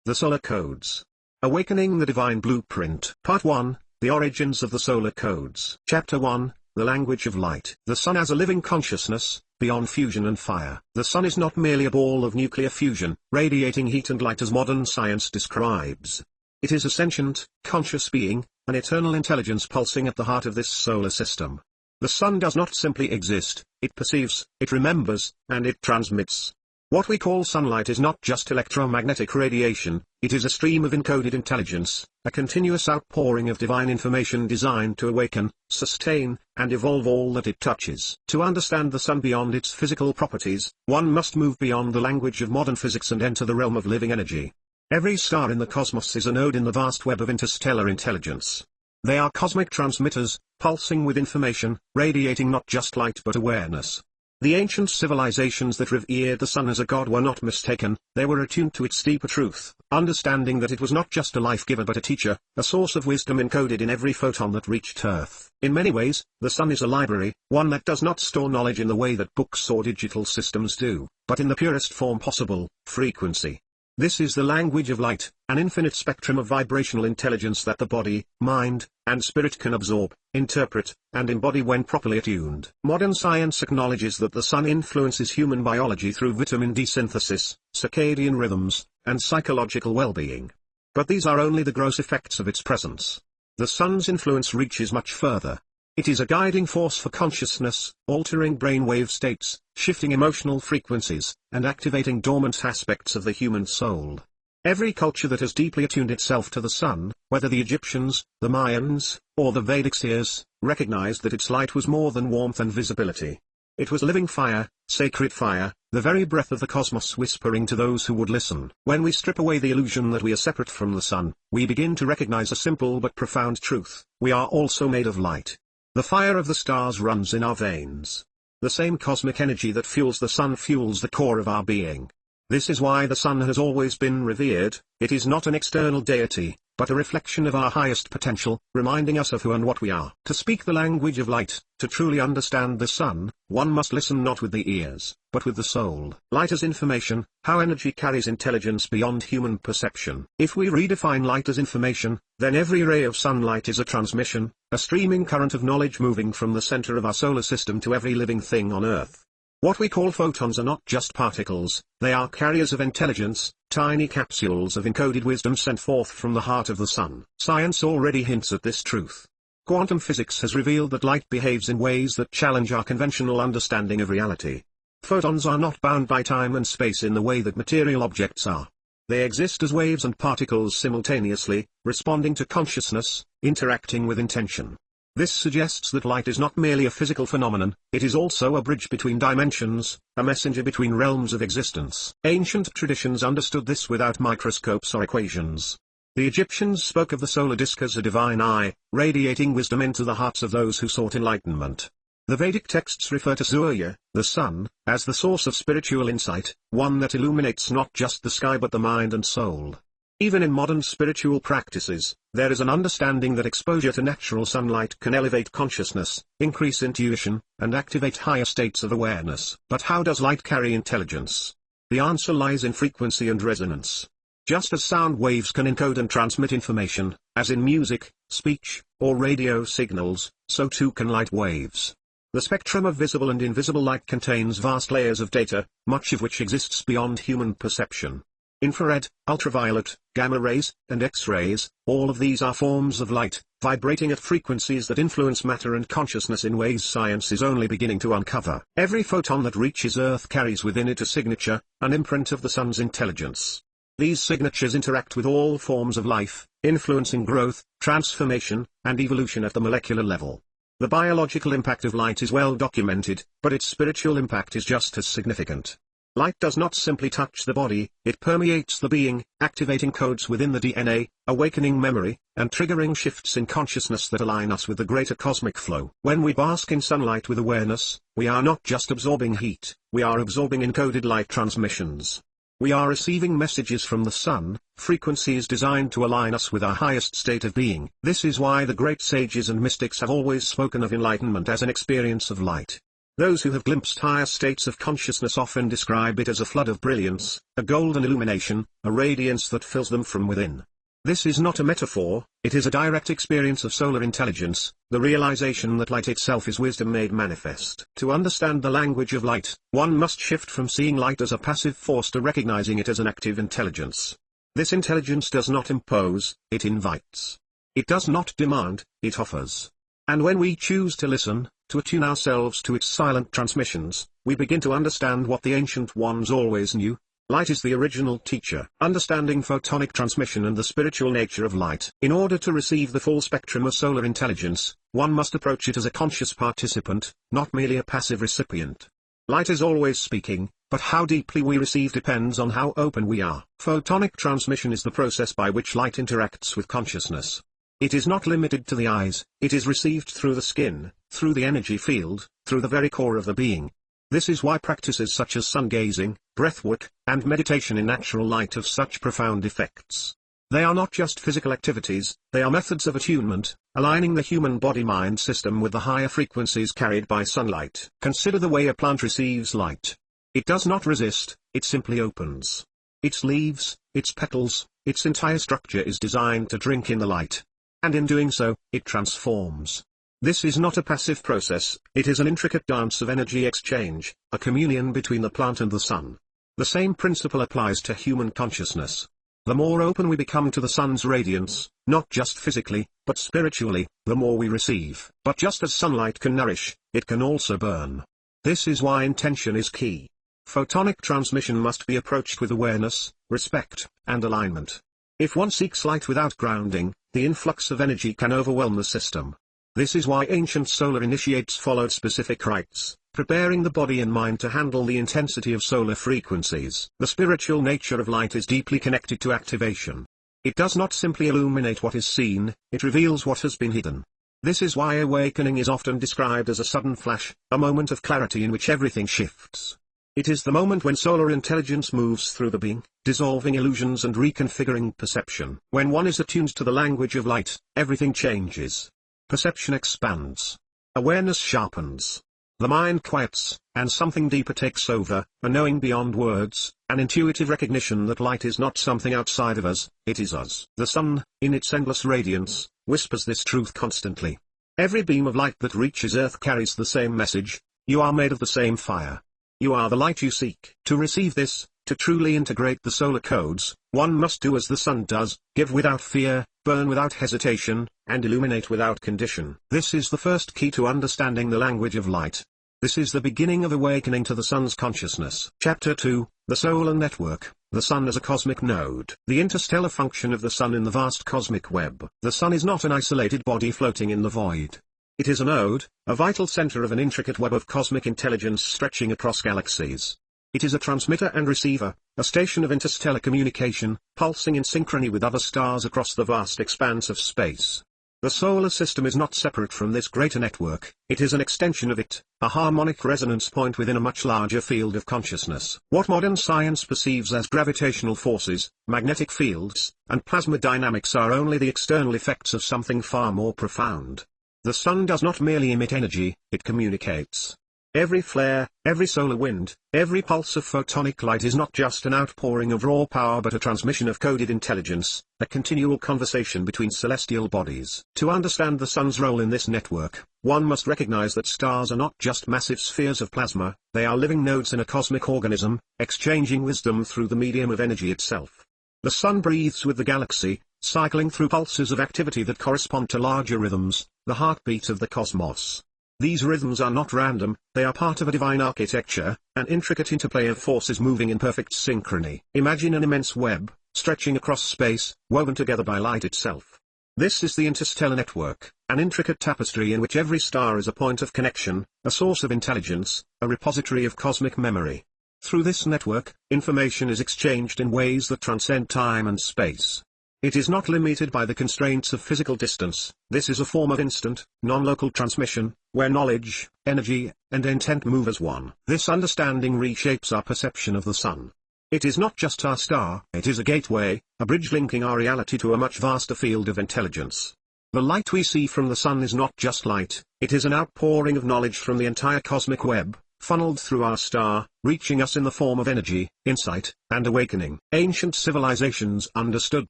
The Solar Codes. Awakening the Divine Blueprint. Part 1, The Origins of the Solar Codes. Chapter 1, The Language of Light. The Sun as a living consciousness, beyond fusion and fire. The Sun is not merely a ball of nuclear fusion, radiating heat and light as modern science describes. It is a sentient, conscious being, an eternal intelligence pulsing at the heart of this solar system. The Sun does not simply exist, it perceives, it remembers, and it transmits. What we call sunlight is not just electromagnetic radiation, it is a stream of encoded intelligence, a continuous outpouring of divine information designed to awaken, sustain, and evolve all that it touches. To understand the Sun beyond its physical properties, one must move beyond the language of modern physics and enter the realm of living energy. Every star in the cosmos is a node in the vast web of interstellar intelligence. They are cosmic transmitters, pulsing with information, radiating not just light but awareness. The ancient civilizations that revered the Sun as a god were not mistaken, they were attuned to its deeper truth, understanding that it was not just a life-giver but a teacher, a source of wisdom encoded in every photon that reached Earth. In many ways, the Sun is a library, one that does not store knowledge in the way that books or digital systems do, but in the purest form possible, frequency. This is the language of light, an infinite spectrum of vibrational intelligence that the body, mind, and spirit can absorb, interpret, and embody when properly attuned. Modern science acknowledges that the Sun influences human biology through vitamin D synthesis, circadian rhythms, and psychological well-being. But these are only the gross effects of its presence. The Sun's influence reaches much further. It is a guiding force for consciousness, altering brainwave states, shifting emotional frequencies, and activating dormant aspects of the human soul. Every culture that has deeply attuned itself to the Sun, whether the Egyptians, the Mayans, or the Vedic seers, recognized that its light was more than warmth and visibility. It was living fire, sacred fire, the very breath of the cosmos whispering to those who would listen. When we strip away the illusion that we are separate from the Sun, we begin to recognize a simple but profound truth: we are also made of light. The fire of the stars runs in our veins. The same cosmic energy that fuels the Sun fuels the core of our being. This is why the Sun has always been revered. It is not an external deity, but a reflection of our highest potential, reminding us of who and what we are. To speak the language of light, to truly understand the Sun, one must listen not with the ears, but with the soul. Light as information, how energy carries intelligence beyond human perception. If we redefine light as information, then every ray of sunlight is a transmission, a streaming current of knowledge moving from the center of our solar system to every living thing on Earth. What we call photons are not just particles, they are carriers of intelligence, tiny capsules of encoded wisdom sent forth from the heart of the Sun. Science already hints at this truth. Quantum physics has revealed that light behaves in ways that challenge our conventional understanding of reality. Photons are not bound by time and space in the way that material objects are. They exist as waves and particles simultaneously, responding to consciousness, interacting with intention. This suggests that light is not merely a physical phenomenon, it is also a bridge between dimensions, a messenger between realms of existence. Ancient traditions understood this without microscopes or equations. The Egyptians spoke of the solar disk as a divine eye, radiating wisdom into the hearts of those who sought enlightenment. The Vedic texts refer to Surya, the Sun, as the source of spiritual insight, one that illuminates not just the sky but the mind and soul. Even in modern spiritual practices, there is an understanding that exposure to natural sunlight can elevate consciousness, increase intuition, and activate higher states of awareness. But how does light carry intelligence? The answer lies in frequency and resonance. Just as sound waves can encode and transmit information, as in music, speech, or radio signals, so too can light waves. The spectrum of visible and invisible light contains vast layers of data, much of which exists beyond human perception. Infrared, ultraviolet, gamma rays, and X-rays, all of these are forms of light, vibrating at frequencies that influence matter and consciousness in ways science is only beginning to uncover. Every photon that reaches Earth carries within it a signature, an imprint of the Sun's intelligence. These signatures interact with all forms of life, influencing growth, transformation, and evolution at the molecular level. The biological impact of light is well documented, but its spiritual impact is just as significant. Light does not simply touch the body, it permeates the being, activating codes within the DNA, awakening memory, and triggering shifts in consciousness that align us with the greater cosmic flow. When we bask in sunlight with awareness, we are not just absorbing heat, we are absorbing encoded light transmissions. We are receiving messages from the Sun, frequencies designed to align us with our highest state of being. This is why the great sages and mystics have always spoken of enlightenment as an experience of light. Those who have glimpsed higher states of consciousness often describe it as a flood of brilliance, a golden illumination, a radiance that fills them from within. This is not a metaphor, it is a direct experience of solar intelligence, the realization that light itself is wisdom made manifest. To understand the language of light, one must shift from seeing light as a passive force to recognizing it as an active intelligence. This intelligence does not impose, it invites. It does not demand, it offers. And when we choose to listen, to attune ourselves to its silent transmissions, we begin to understand what the ancient ones always knew. Light is the original teacher. Understanding photonic transmission and the spiritual nature of light. In order to receive the full spectrum of solar intelligence, one must approach it as a conscious participant, not merely a passive recipient. Light is always speaking, but how deeply we receive depends on how open we are. Photonic transmission is the process by which light interacts with consciousness. It is not limited to the eyes, it is received through the skin, through the energy field, through the very core of the being. This is why practices such as sun gazing, breathwork, and meditation in natural light have such profound effects. They are not just physical activities, they are methods of attunement, aligning the human body-mind system with the higher frequencies carried by sunlight. Consider the way a plant receives light. It does not resist, it simply opens. Its leaves, its petals, its entire structure is designed to drink in the light. And in doing so, it transforms. This is not a passive process, it is an intricate dance of energy exchange, a communion between the plant and the sun. The same principle applies to human consciousness. The more open we become to the sun's radiance, not just physically, but spiritually, the more we receive. But just as sunlight can nourish, it can also burn. This is why intention is key. Photonic transmission must be approached with awareness, respect, and alignment. If one seeks light without grounding, the influx of energy can overwhelm the system. This is why ancient solar initiates followed specific rites, preparing the body and mind to handle the intensity of solar frequencies. The spiritual nature of light is deeply connected to activation. It does not simply illuminate what is seen, it reveals what has been hidden. This is why awakening is often described as a sudden flash, a moment of clarity in which everything shifts. It is the moment when solar intelligence moves through the being, dissolving illusions and reconfiguring perception. When one is attuned to the language of light, everything changes. Perception expands. Awareness sharpens. The mind quiets, and something deeper takes over, a knowing beyond words, an intuitive recognition that light is not something outside of us, it is us. The sun, in its endless radiance, whispers this truth constantly. Every beam of light that reaches Earth carries the same message: you are made of the same fire. You are the light you seek. To receive this, to truly integrate the solar codes, one must do as the sun does, give without fear, burn without hesitation, and illuminate without condition. This is the first key to understanding the language of light. This is the beginning of awakening to the sun's consciousness. Chapter 2, The Solar Network, the Sun as a Cosmic Node. The interstellar function of the Sun in the vast cosmic web. The Sun is not an isolated body floating in the void. It is a node, a vital center of an intricate web of cosmic intelligence stretching across galaxies. It is a transmitter and receiver, a station of interstellar communication, pulsing in synchrony with other stars across the vast expanse of space. The solar system is not separate from this greater network, it is an extension of it, a harmonic resonance point within a much larger field of consciousness. What modern science perceives as gravitational forces, magnetic fields, and plasma dynamics are only the external effects of something far more profound. The sun does not merely emit energy, it communicates. Every flare, every solar wind, every pulse of photonic light is not just an outpouring of raw power but a transmission of coded intelligence, a continual conversation between celestial bodies. To understand the sun's role in this network, one must recognize that stars are not just massive spheres of plasma, they are living nodes in a cosmic organism, exchanging wisdom through the medium of energy itself. The sun breathes with the galaxy, cycling through pulses of activity that correspond to larger rhythms, the heartbeat of the cosmos. These rhythms are not random, they are part of a divine architecture, an intricate interplay of forces moving in perfect synchrony. Imagine an immense web, stretching across space, woven together by light itself. This is the interstellar network, an intricate tapestry in which every star is a point of connection, a source of intelligence, a repository of cosmic memory. Through this network, information is exchanged in ways that transcend time and space. It is not limited by the constraints of physical distance, this is a form of instant, non-local transmission, where knowledge, energy, and intent move as one. This understanding reshapes our perception of the sun. It is not just our star, it is a gateway, a bridge linking our reality to a much vaster field of intelligence. The light we see from the sun is not just light, it is an outpouring of knowledge from the entire cosmic web, funneled through our star, reaching us in the form of energy, insight, and awakening. Ancient civilizations understood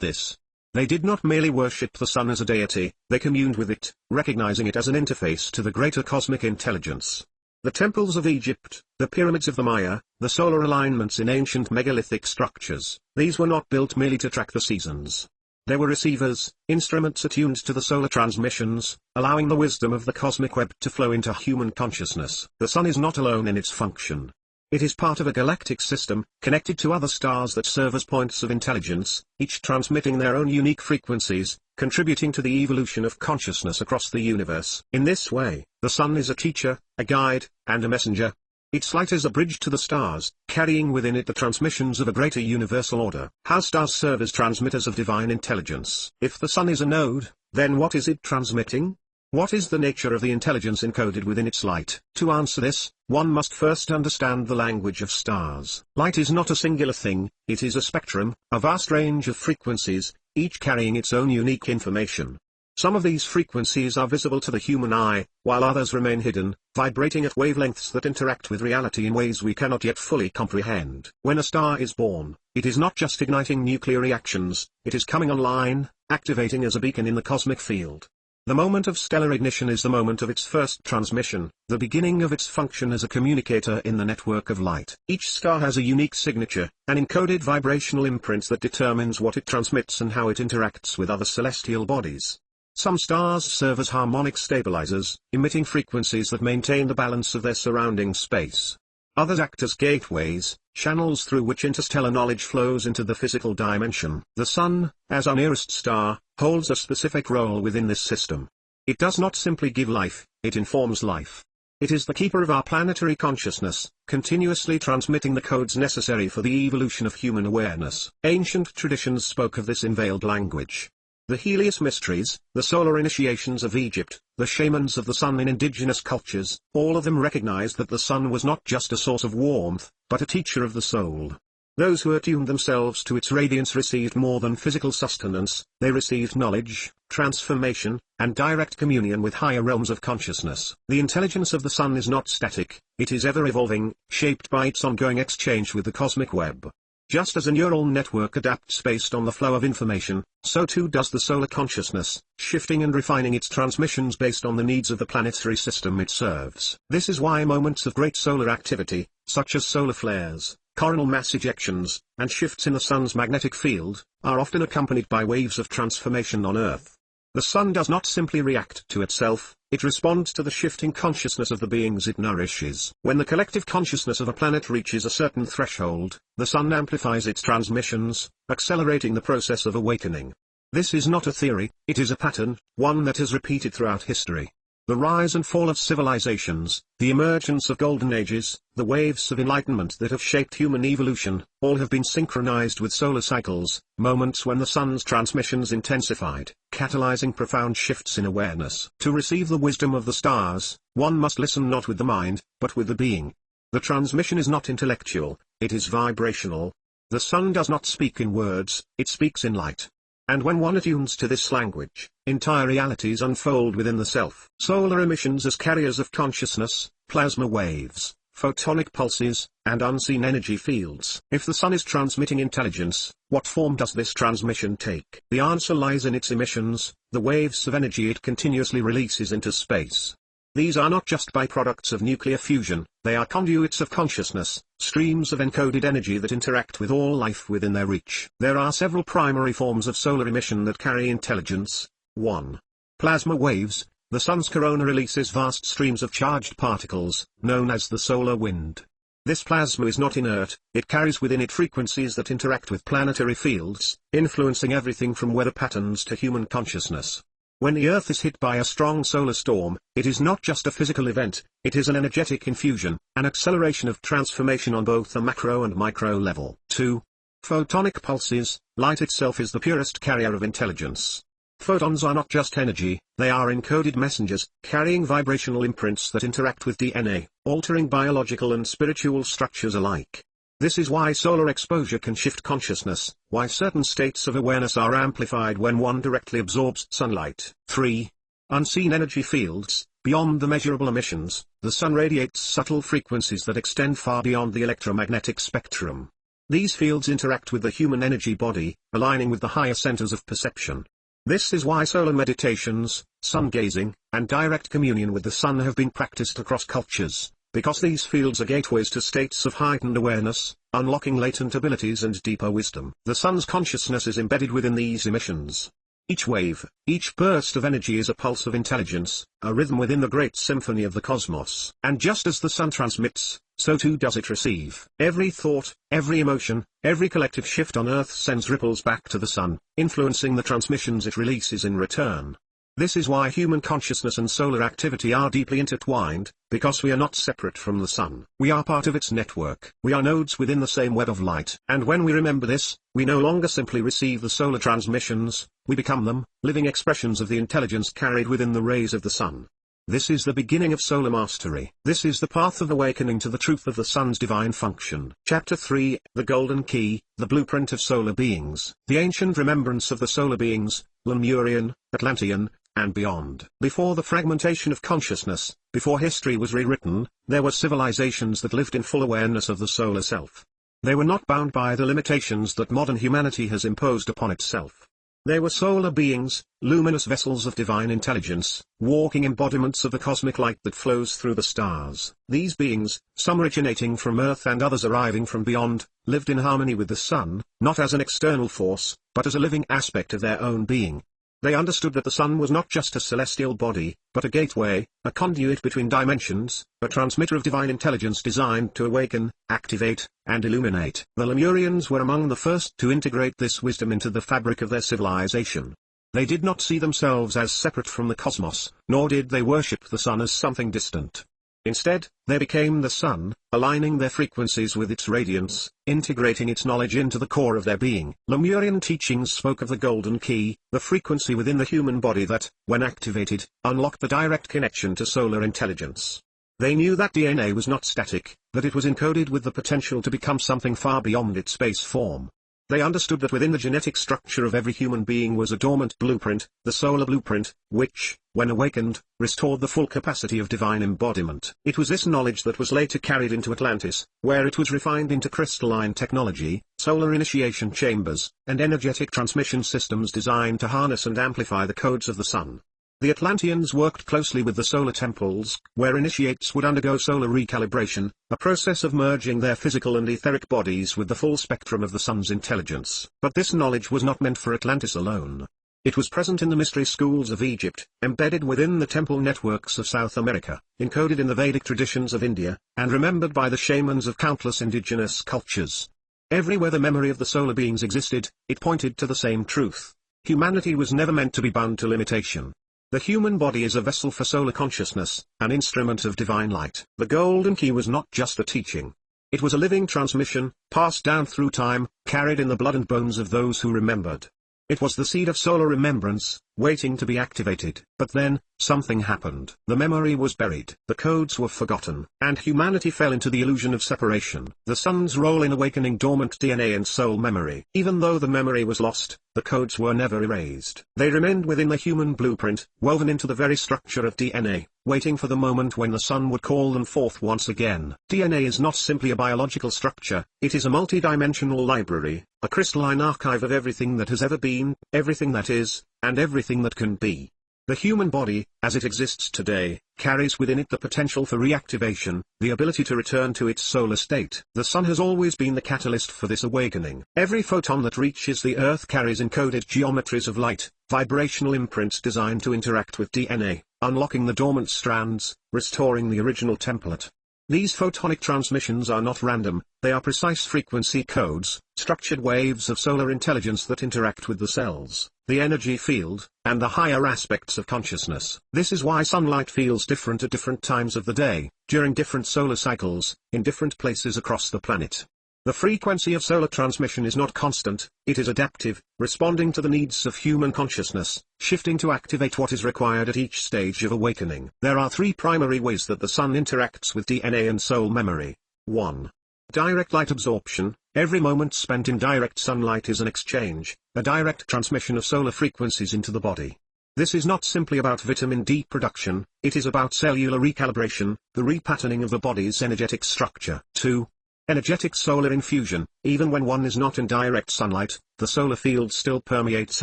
this. They did not merely worship the sun as a deity, they communed with it, recognizing it as an interface to the greater cosmic intelligence. The temples of Egypt, the pyramids of the Maya, the solar alignments in ancient megalithic structures, these were not built merely to track the seasons. They were receivers, instruments attuned to the solar transmissions, allowing the wisdom of the cosmic web to flow into human consciousness. The sun is not alone in its function. It is part of a galactic system, connected to other stars that serve as points of intelligence, each transmitting their own unique frequencies, contributing to the evolution of consciousness across the universe. In this way, the sun is a teacher, a guide, and a messenger. Its light is a bridge to the stars, carrying within it the transmissions of a greater universal order. How stars serve as transmitters of divine intelligence. If the sun is a node, then what is it transmitting? What is the nature of the intelligence encoded within its light? To answer this, one must first understand the language of stars. Light is not a singular thing, it is a spectrum, a vast range of frequencies, each carrying its own unique information. Some of these frequencies are visible to the human eye, while others remain hidden, vibrating at wavelengths that interact with reality in ways we cannot yet fully comprehend. When a star is born, it is not just igniting nuclear reactions, it is coming online, activating as a beacon in the cosmic field. The moment of stellar ignition is the moment of its first transmission, the beginning of its function as a communicator in the network of light. Each star has a unique signature, an encoded vibrational imprint that determines what it transmits and how it interacts with other celestial bodies. Some stars serve as harmonic stabilizers, emitting frequencies that maintain the balance of their surrounding space. Others act as gateways, channels through which interstellar knowledge flows into the physical dimension. The sun, as our nearest star, holds a specific role within this system. It does not simply give life, it informs life. It is the keeper of our planetary consciousness, continuously transmitting the codes necessary for the evolution of human awareness. Ancient traditions spoke of this in veiled language. The Helios mysteries, the solar initiations of Egypt, the shamans of the sun in indigenous cultures, all of them recognized that the sun was not just a source of warmth, but a teacher of the soul. Those who attuned themselves to its radiance received more than physical sustenance, they received knowledge, transformation, and direct communion with higher realms of consciousness. The intelligence of the sun is not static, it is ever evolving, shaped by its ongoing exchange with the cosmic web. Just as a neural network adapts based on the flow of information, so too does the solar consciousness, shifting and refining its transmissions based on the needs of the planetary system it serves. This is why moments of great solar activity, such as solar flares, coronal mass ejections, and shifts in the sun's magnetic field, are often accompanied by waves of transformation on Earth. The sun does not simply react to itself, it responds to the shifting consciousness of the beings it nourishes. When the collective consciousness of a planet reaches a certain threshold, the sun amplifies its transmissions, accelerating the process of awakening. This is not a theory, it is a pattern, one that has repeated throughout history. The rise and fall of civilizations, the emergence of golden ages, the waves of enlightenment that have shaped human evolution, all have been synchronized with solar cycles, moments when the sun's transmissions intensified, catalyzing profound shifts in awareness. To receive the wisdom of the stars, one must listen not with the mind, but with the being. The transmission is not intellectual, it is vibrational. The sun does not speak in words, it speaks in light. And when one attunes to this language, entire realities unfold within the self. Solar emissions as carriers of consciousness, plasma waves, photonic pulses, and unseen energy fields. If the sun is transmitting intelligence, what form does this transmission take? The answer lies in its emissions, the waves of energy it continuously releases into space. These are not just byproducts of nuclear fusion, they are conduits of consciousness, streams of encoded energy that interact with all life within their reach. There are several primary forms of solar emission that carry intelligence. 1. Plasma waves. The sun's corona releases vast streams of charged particles, known as the solar wind. This plasma is not inert, it carries within it frequencies that interact with planetary fields, influencing everything from weather patterns to human consciousness. When the Earth is hit by a strong solar storm, it is not just a physical event, it is an energetic infusion, an acceleration of transformation on both the macro and micro level. 2. Photonic pulses. Light itself is the purest carrier of intelligence. Photons are not just energy, they are encoded messengers, carrying vibrational imprints that interact with DNA, altering biological and spiritual structures alike. This is why solar exposure can shift consciousness, why certain states of awareness are amplified when one directly absorbs sunlight. 3. Unseen energy fields. Beyond the measurable emissions, the sun radiates subtle frequencies that extend far beyond the electromagnetic spectrum. These fields interact with the human energy body, aligning with the higher centers of perception. This is why solar meditations, sun gazing, and direct communion with the sun have been practiced across cultures, because these fields are gateways to states of heightened awareness, unlocking latent abilities and deeper wisdom. The sun's consciousness is embedded within these emissions. Each wave, each burst of energy is a pulse of intelligence, a rhythm within the great symphony of the cosmos. And just as the sun transmits, so too does it receive. Every thought, every emotion, every collective shift on Earth sends ripples back to the sun, influencing the transmissions it releases in return. This is why human consciousness and solar activity are deeply intertwined, because we are not separate from the sun. We are part of its network. We are nodes within the same web of light. And when we remember this, we no longer simply receive the solar transmissions, we become them, living expressions of the intelligence carried within the rays of the sun. This is the beginning of solar mastery. This is the path of awakening to the truth of the sun's divine function. Chapter 3, The Golden Key, the Blueprint of Solar Beings. The ancient remembrance of the solar beings, Lemurian, Atlantean, and beyond. Before the fragmentation of consciousness, before history was rewritten, there were civilizations that lived in full awareness of the solar self. They were not bound by the limitations that modern humanity has imposed upon itself. They were solar beings, luminous vessels of divine intelligence, walking embodiments of the cosmic light that flows through the stars. These beings, some originating from Earth and others arriving from beyond, lived in harmony with the sun, not as an external force, but as a living aspect of their own being. They understood that the sun was not just a celestial body, but a gateway, a conduit between dimensions, a transmitter of divine intelligence designed to awaken, activate, and illuminate. The Lemurians were among the first to integrate this wisdom into the fabric of their civilization. They did not see themselves as separate from the cosmos, nor did they worship the sun as something distant. Instead, they became the sun, aligning their frequencies with its radiance, integrating its knowledge into the core of their being. Lemurian teachings spoke of the golden key, the frequency within the human body that, when activated, unlocked the direct connection to solar intelligence. They knew that DNA was not static, that it was encoded with the potential to become something far beyond its base form. They understood that within the genetic structure of every human being was a dormant blueprint, the solar blueprint, which, when awakened, restored the full capacity of divine embodiment. It was this knowledge that was later carried into Atlantis, where it was refined into crystalline technology, solar initiation chambers, and energetic transmission systems designed to harness and amplify the codes of the sun. The Atlanteans worked closely with the solar temples, where initiates would undergo solar recalibration, a process of merging their physical and etheric bodies with the full spectrum of the sun's intelligence. But this knowledge was not meant for Atlantis alone. It was present in the mystery schools of Egypt, embedded within the temple networks of South America, encoded in the Vedic traditions of India, and remembered by the shamans of countless indigenous cultures. Everywhere the memory of the solar beings existed, it pointed to the same truth. Humanity was never meant to be bound to limitation. The human body is a vessel for solar consciousness, an instrument of divine light. The golden key was not just a teaching. It was a living transmission, passed down through time, carried in the blood and bones of those who remembered. It was the seed of solar remembrance, waiting to be activated. But then, something happened. The memory was buried. The codes were forgotten. And humanity fell into the illusion of separation. The sun's role in awakening dormant DNA and soul memory. Even though the memory was lost, the codes were never erased. They remained within the human blueprint, woven into the very structure of DNA, waiting for the moment when the sun would call them forth once again. DNA is not simply a biological structure, it is a multidimensional library, a crystalline archive of everything that has ever been, everything that is, and everything that can be. The human body, as it exists today, carries within it the potential for reactivation, the ability to return to its solar state. The sun has always been the catalyst for this awakening. Every photon that reaches the Earth carries encoded geometries of light, vibrational imprints designed to interact with DNA, unlocking the dormant strands, restoring the original template. These photonic transmissions are not random, they are precise frequency codes, structured waves of solar intelligence that interact with the cells, the energy field, and the higher aspects of consciousness. This is why sunlight feels different at different times of the day, during different solar cycles, in different places across the planet. The frequency of solar transmission is not constant, it is adaptive, responding to the needs of human consciousness, shifting to activate what is required at each stage of awakening. There are three primary ways that the sun interacts with DNA and soul memory. 1. Direct light absorption. Every moment spent in direct sunlight is an exchange, a direct transmission of solar frequencies into the body. This is not simply about vitamin D production, it is about cellular recalibration, the repatterning of the body's energetic structure. 2. Energetic solar infusion. Even when one is not in direct sunlight, the solar field still permeates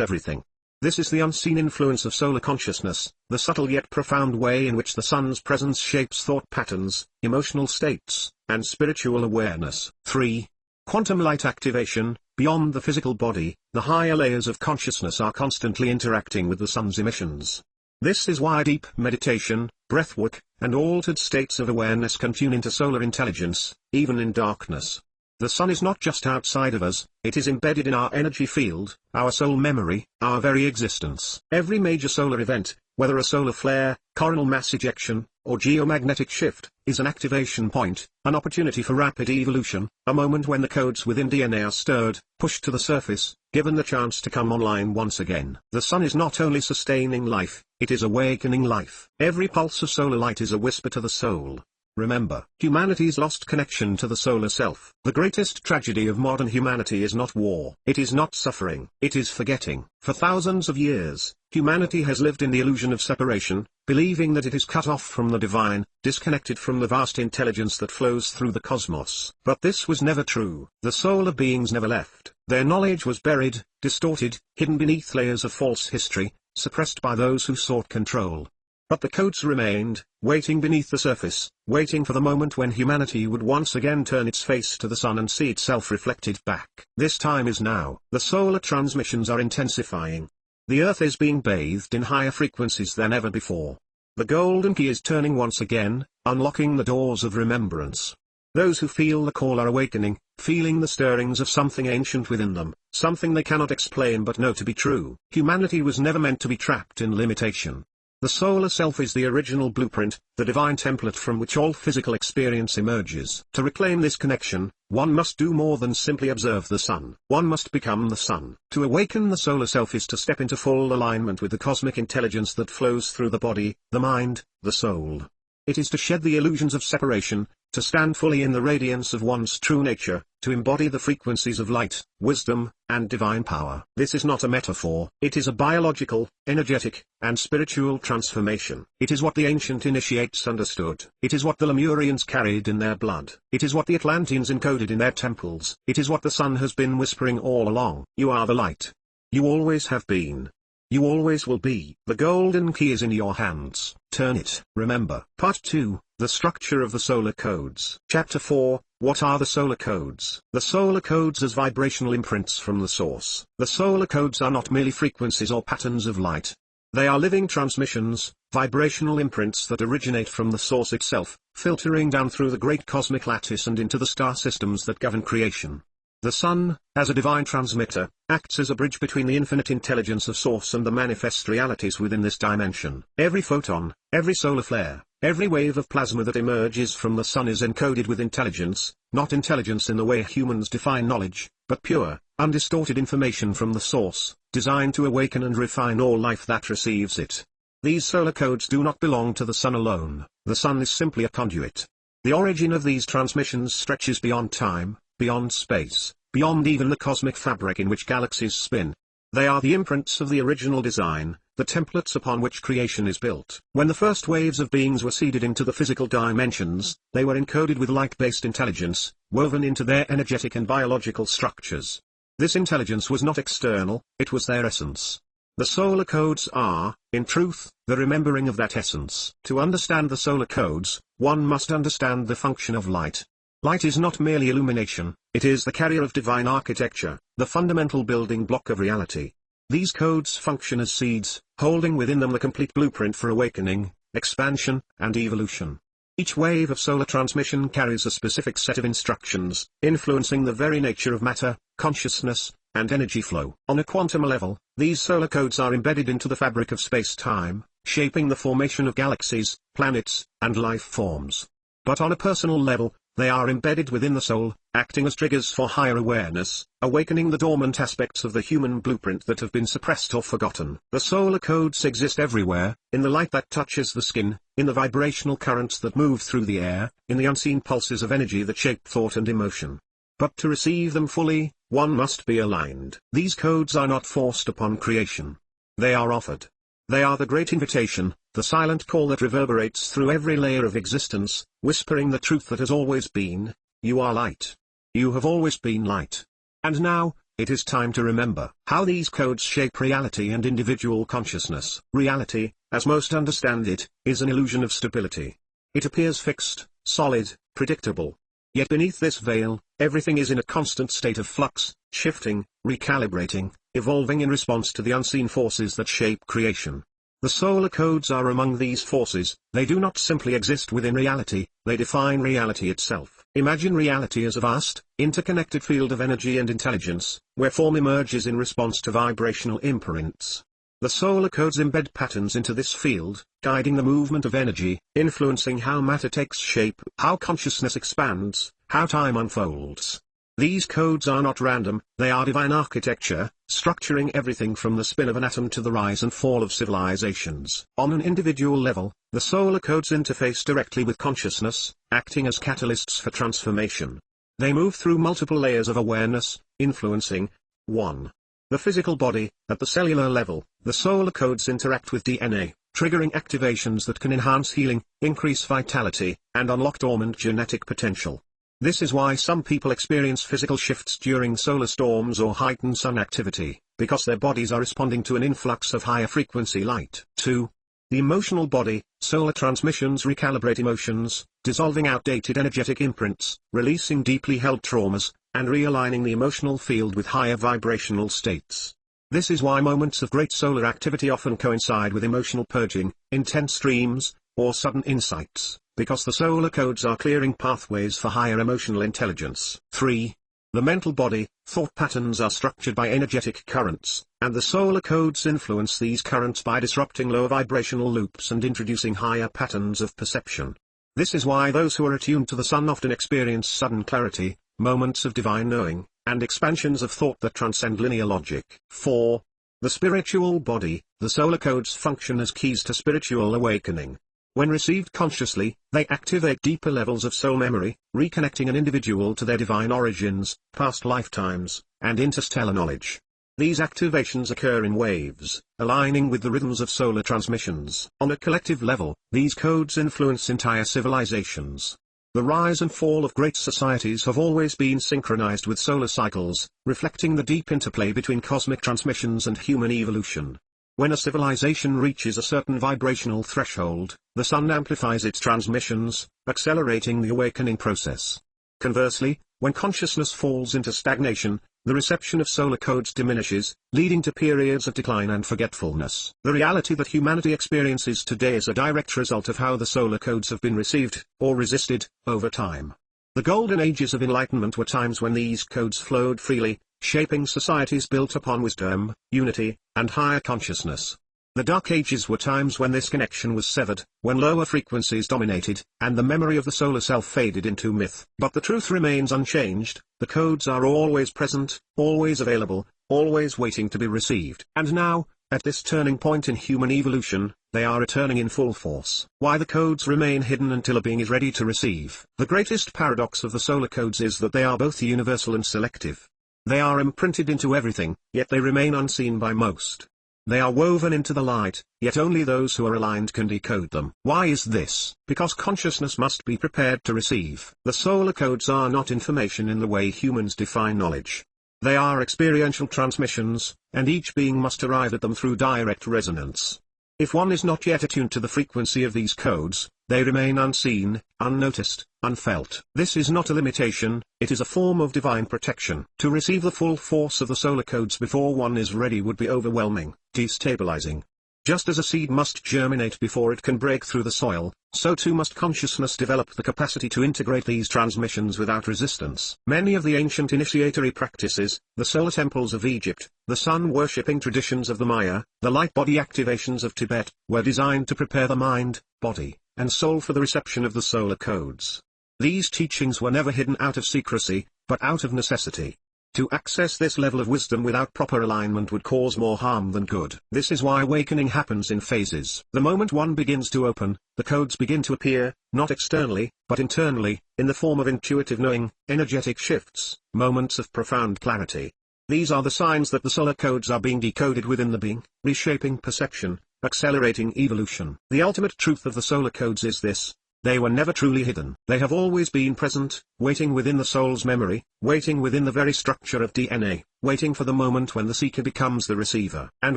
everything. This is the unseen influence of solar consciousness, the subtle yet profound way in which the sun's presence shapes thought patterns, emotional states, and spiritual awareness. 3. Quantum light activation. Beyond the physical body, the higher layers of consciousness are constantly interacting with the sun's emissions. This is why deep meditation, breathwork, and altered states of awareness can tune into solar intelligence, even in darkness. The sun is not just outside of us, it is embedded in our energy field, our soul memory, our very existence. Every major solar event, whether a solar flare, coronal mass ejection, or geomagnetic shift, is an activation point, an opportunity for rapid evolution, a moment when the codes within DNA are stirred, pushed to the surface, given the chance to come online once again. The sun is not only sustaining life, it is awakening life. Every pulse of solar light is a whisper to the soul. Remember, humanity's lost connection to the solar self. The greatest tragedy of modern humanity is not war. It is not suffering. It is forgetting. For thousands of years, humanity has lived in the illusion of separation, believing that it is cut off from the divine, disconnected from the vast intelligence that flows through the cosmos. But this was never true. The solar beings never left. Their knowledge was buried, distorted, hidden beneath layers of false history, suppressed by those who sought control. But the codes remained, waiting beneath the surface, waiting for the moment when humanity would once again turn its face to the sun and see itself reflected back. This time is now. The solar transmissions are intensifying. The Earth is being bathed in higher frequencies than ever before. The golden key is turning once again, unlocking the doors of remembrance. Those who feel the call are awakening, feeling the stirrings of something ancient within them, something they cannot explain but know to be true. Humanity was never meant to be trapped in limitation. The solar self is the original blueprint, the divine template from which all physical experience emerges. To reclaim this connection, one must do more than simply observe the sun. One must become the sun. To awaken the solar self is to step into full alignment with the cosmic intelligence that flows through the body, the mind, the soul. It is to shed the illusions of separation, to stand fully in the radiance of one's true nature, to embody the frequencies of light, wisdom, and divine power. This is not a metaphor, it is a biological, energetic, and spiritual transformation. It is what the ancient initiates understood. It is what the Lemurians carried in their blood. It is what the Atlanteans encoded in their temples. It is what the sun has been whispering all along. You are the light. You always have been. You always will be. The golden key is in your hands. Turn it. Remember. Part 2, The Structure of the Solar Codes. Chapter 4, What are the solar codes? The solar codes as vibrational imprints from the source. The solar codes are not merely frequencies or patterns of light. They are living transmissions, vibrational imprints that originate from the source itself, filtering down through the great cosmic lattice and into the star systems that govern creation. The sun, as a divine transmitter, acts as a bridge between the infinite intelligence of source and the manifest realities within this dimension. Every photon, every solar flare, every wave of plasma that emerges from the sun is encoded with intelligence, not intelligence in the way humans define knowledge, but pure, undistorted information from the source, designed to awaken and refine all life that receives it. These solar codes do not belong to the sun alone. The sun is simply a conduit. The origin of these transmissions stretches beyond time, beyond space, beyond even the cosmic fabric in which galaxies spin. They are the imprints of the original design, the templates upon which creation is built. When the first waves of beings were seeded into the physical dimensions, they were encoded with light-based intelligence, woven into their energetic and biological structures. This intelligence was not external, it was their essence. The solar codes are, in truth, the remembering of that essence. To understand the solar codes, one must understand the function of light. Light is not merely illumination, it is the carrier of divine architecture, the fundamental building block of reality. These codes function as seeds, holding within them the complete blueprint for awakening, expansion, and evolution. Each wave of solar transmission carries a specific set of instructions, influencing the very nature of matter, consciousness, and energy flow. On a quantum level, these solar codes are embedded into the fabric of space-time, shaping the formation of galaxies, planets, and life forms. But on a personal level, They are embedded within the soul, acting as triggers for higher awareness, awakening the dormant aspects of the human blueprint that have been suppressed or forgotten. The solar codes exist everywhere, in the light that touches the skin, in the vibrational currents that move through the air, in the unseen pulses of energy that shape thought and emotion. But to receive them fully, one must be aligned. These codes are not forced upon creation. They are offered. They are the great invitation, the silent call that reverberates through every layer of existence, whispering the truth that has always been: you are light. You have always been light. And now, it is time to remember how these codes shape reality and individual consciousness. Reality, as most understand it, is an illusion of stability. It appears fixed, solid, predictable. Yet beneath this veil, everything is in a constant state of flux, shifting, recalibrating, evolving in response to the unseen forces that shape creation. The solar codes are among these forces. They do not simply exist within reality, they define reality itself. Imagine reality as a vast, interconnected field of energy and intelligence, where form emerges in response to vibrational imprints. The solar codes embed patterns into this field, guiding the movement of energy, influencing how matter takes shape, how consciousness expands, how time unfolds. These codes are not random, they are divine architecture, structuring everything from the spin of an atom to the rise and fall of civilizations. On an individual level, the solar codes interface directly with consciousness, acting as catalysts for transformation. They move through multiple layers of awareness, influencing 1. The physical body. At the cellular level, the solar codes interact with DNA, triggering activations that can enhance healing, increase vitality, and unlock dormant genetic potential. This is why some people experience physical shifts during solar storms or heightened sun activity, because their bodies are responding to an influx of higher frequency light. 2. The emotional body. Solar transmissions recalibrate emotions, dissolving outdated energetic imprints, releasing deeply held traumas, and realigning the emotional field with higher vibrational states. This is why moments of great solar activity often coincide with emotional purging, intense dreams, or sudden insights, because the solar codes are clearing pathways for higher emotional intelligence. 3. The mental body. Thought patterns are structured by energetic currents, and the solar codes influence these currents by disrupting lower vibrational loops and introducing higher patterns of perception. This is why those who are attuned to the sun often experience sudden clarity, moments of divine knowing, and expansions of thought that transcend linear logic. 4. The spiritual body. The solar codes function as keys to spiritual awakening. When received consciously, they activate deeper levels of soul memory, reconnecting an individual to their divine origins, past lifetimes, and interstellar knowledge. These activations occur in waves, aligning with the rhythms of solar transmissions. On a collective level, these codes influence entire civilizations. The rise and fall of great societies have always been synchronized with solar cycles, reflecting the deep interplay between cosmic transmissions and human evolution. When a civilization reaches a certain vibrational threshold, the sun amplifies its transmissions, accelerating the awakening process. Conversely, when consciousness falls into stagnation, the reception of solar codes diminishes, leading to periods of decline and forgetfulness. The reality that humanity experiences today is a direct result of how the solar codes have been received, or resisted, over time. The golden ages of enlightenment were times when these codes flowed freely, shaping societies built upon wisdom, unity, and higher consciousness. The dark ages were times when this connection was severed, when lower frequencies dominated, and the memory of the solar self faded into myth. But the truth remains unchanged: the codes are always present, always available, always waiting to be received. And now, at this turning point in human evolution, they are returning in full force. Why the codes remain hidden until a being is ready to receive. The greatest paradox of the solar codes is that they are both universal and selective. They are imprinted into everything, yet they remain unseen by most. They are woven into the light, yet only those who are aligned can decode them. Why is this? Because consciousness must be prepared to receive. The solar codes are not information in the way humans define knowledge. They are experiential transmissions, and each being must arrive at them through direct resonance. If one is not yet attuned to the frequency of these codes, they remain unseen, unnoticed, unfelt. This is not a limitation, it is a form of divine protection. To receive the full force of the solar codes before one is ready would be overwhelming, destabilizing. Just as a seed must germinate before it can break through the soil, so too must consciousness develop the capacity to integrate these transmissions without resistance. Many of the ancient initiatory practices, the solar temples of Egypt, the sun-worshipping traditions of the Maya, the light body activations of Tibet, were designed to prepare the mind, body, and soul for the reception of the solar codes. These teachings were never hidden out of secrecy, but out of necessity. To access this level of wisdom without proper alignment would cause more harm than good. This is why awakening happens in phases. The moment one begins to open, the codes begin to appear, not externally, but internally, in the form of intuitive knowing, energetic shifts, moments of profound clarity. These are the signs that the solar codes are being decoded within the being, reshaping perception, accelerating evolution. The ultimate truth of the solar codes is this: they were never truly hidden. They have always been present, waiting within the soul's memory, waiting within the very structure of DNA, waiting for the moment when the seeker becomes the receiver. And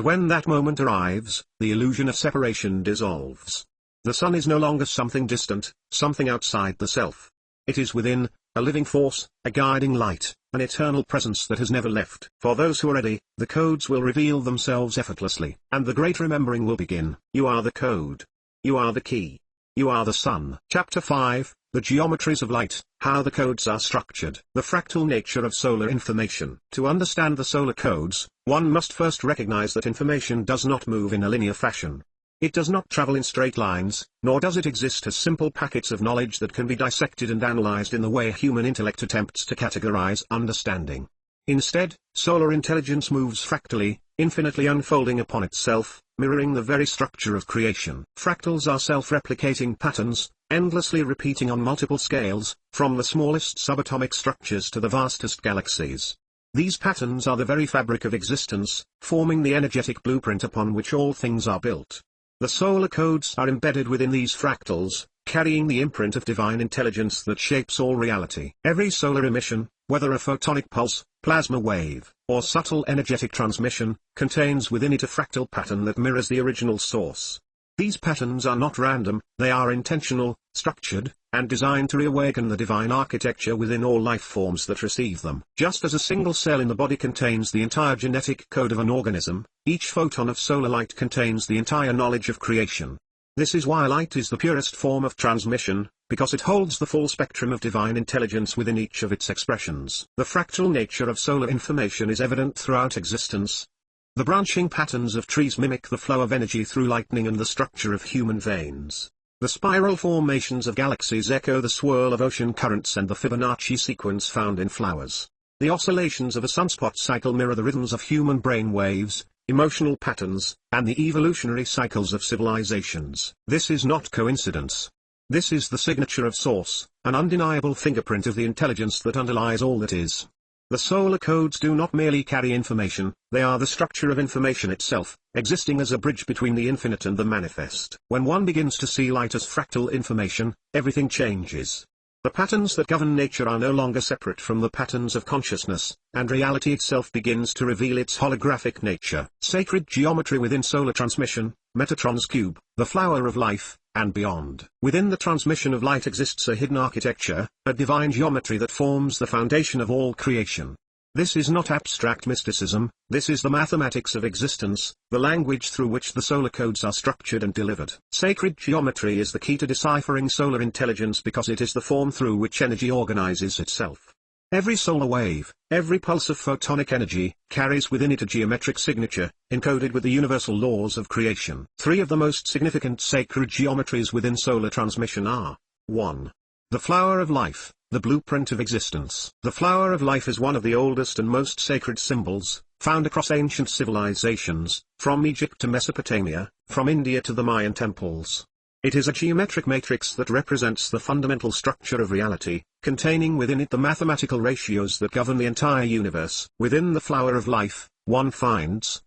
when that moment arrives, the illusion of separation dissolves. The sun is no longer something distant, something outside the self. It is within, a living force, a guiding light, an eternal presence that has never left. For those who are ready, the codes will reveal themselves effortlessly, and the great remembering will begin. You are the code. You are the key. You are the sun. Chapter 5, The Geometries of Light, How the Codes Are Structured. The Fractal Nature of Solar Information. To understand the solar codes, one must first recognize that information does not move in a linear fashion. It does not travel in straight lines, nor does it exist as simple packets of knowledge that can be dissected and analyzed in the way human intellect attempts to categorize understanding. Instead, solar intelligence moves fractally, infinitely unfolding upon itself, mirroring the very structure of creation. Fractals are self-replicating patterns, endlessly repeating on multiple scales, from the smallest subatomic structures to the vastest galaxies. These patterns are the very fabric of existence, forming the energetic blueprint upon which all things are built. The solar codes are embedded within these fractals, carrying the imprint of divine intelligence that shapes all reality. Every solar emission, whether a photonic pulse, plasma wave, or subtle energetic transmission, contains within it a fractal pattern that mirrors the original source. These patterns are not random, they are intentional, structured, and designed to reawaken the divine architecture within all life forms that receive them. Just as a single cell in the body contains the entire genetic code of an organism, each photon of solar light contains the entire knowledge of creation. This is why light is the purest form of transmission, because it holds the full spectrum of divine intelligence within each of its expressions. The fractal nature of solar information is evident throughout existence. The branching patterns of trees mimic the flow of energy through lightning and the structure of human veins. The spiral formations of galaxies echo the swirl of ocean currents and the Fibonacci sequence found in flowers. The oscillations of a sunspot cycle mirror the rhythms of human brain waves, emotional patterns, and the evolutionary cycles of civilizations. This is not coincidence. This is the signature of Source, an undeniable fingerprint of the intelligence that underlies all that is. The solar codes do not merely carry information, they are the structure of information itself, existing as a bridge between the infinite and the manifest. When one begins to see light as fractal information, everything changes. The patterns that govern nature are no longer separate from the patterns of consciousness, and reality itself begins to reveal its holographic nature. Sacred geometry within solar transmission, Metatron's cube, the flower of life, and beyond. Within the transmission of light exists a hidden architecture, a divine geometry that forms the foundation of all creation. This is not abstract mysticism, this is the mathematics of existence, the language through which the solar codes are structured and delivered. Sacred geometry is the key to deciphering solar intelligence because it is the form through which energy organizes itself. Every solar wave, every pulse of photonic energy, carries within it a geometric signature, encoded with the universal laws of creation. Three of the most significant sacred geometries within solar transmission are: 1. The flower of life, the blueprint of existence. The flower of life is one of the oldest and most sacred symbols, found across ancient civilizations, from Egypt to Mesopotamia, from India to the Mayan temples. It is a geometric matrix that represents the fundamental structure of reality, containing within it the mathematical ratios that govern the entire universe. Within the flower of life, one finds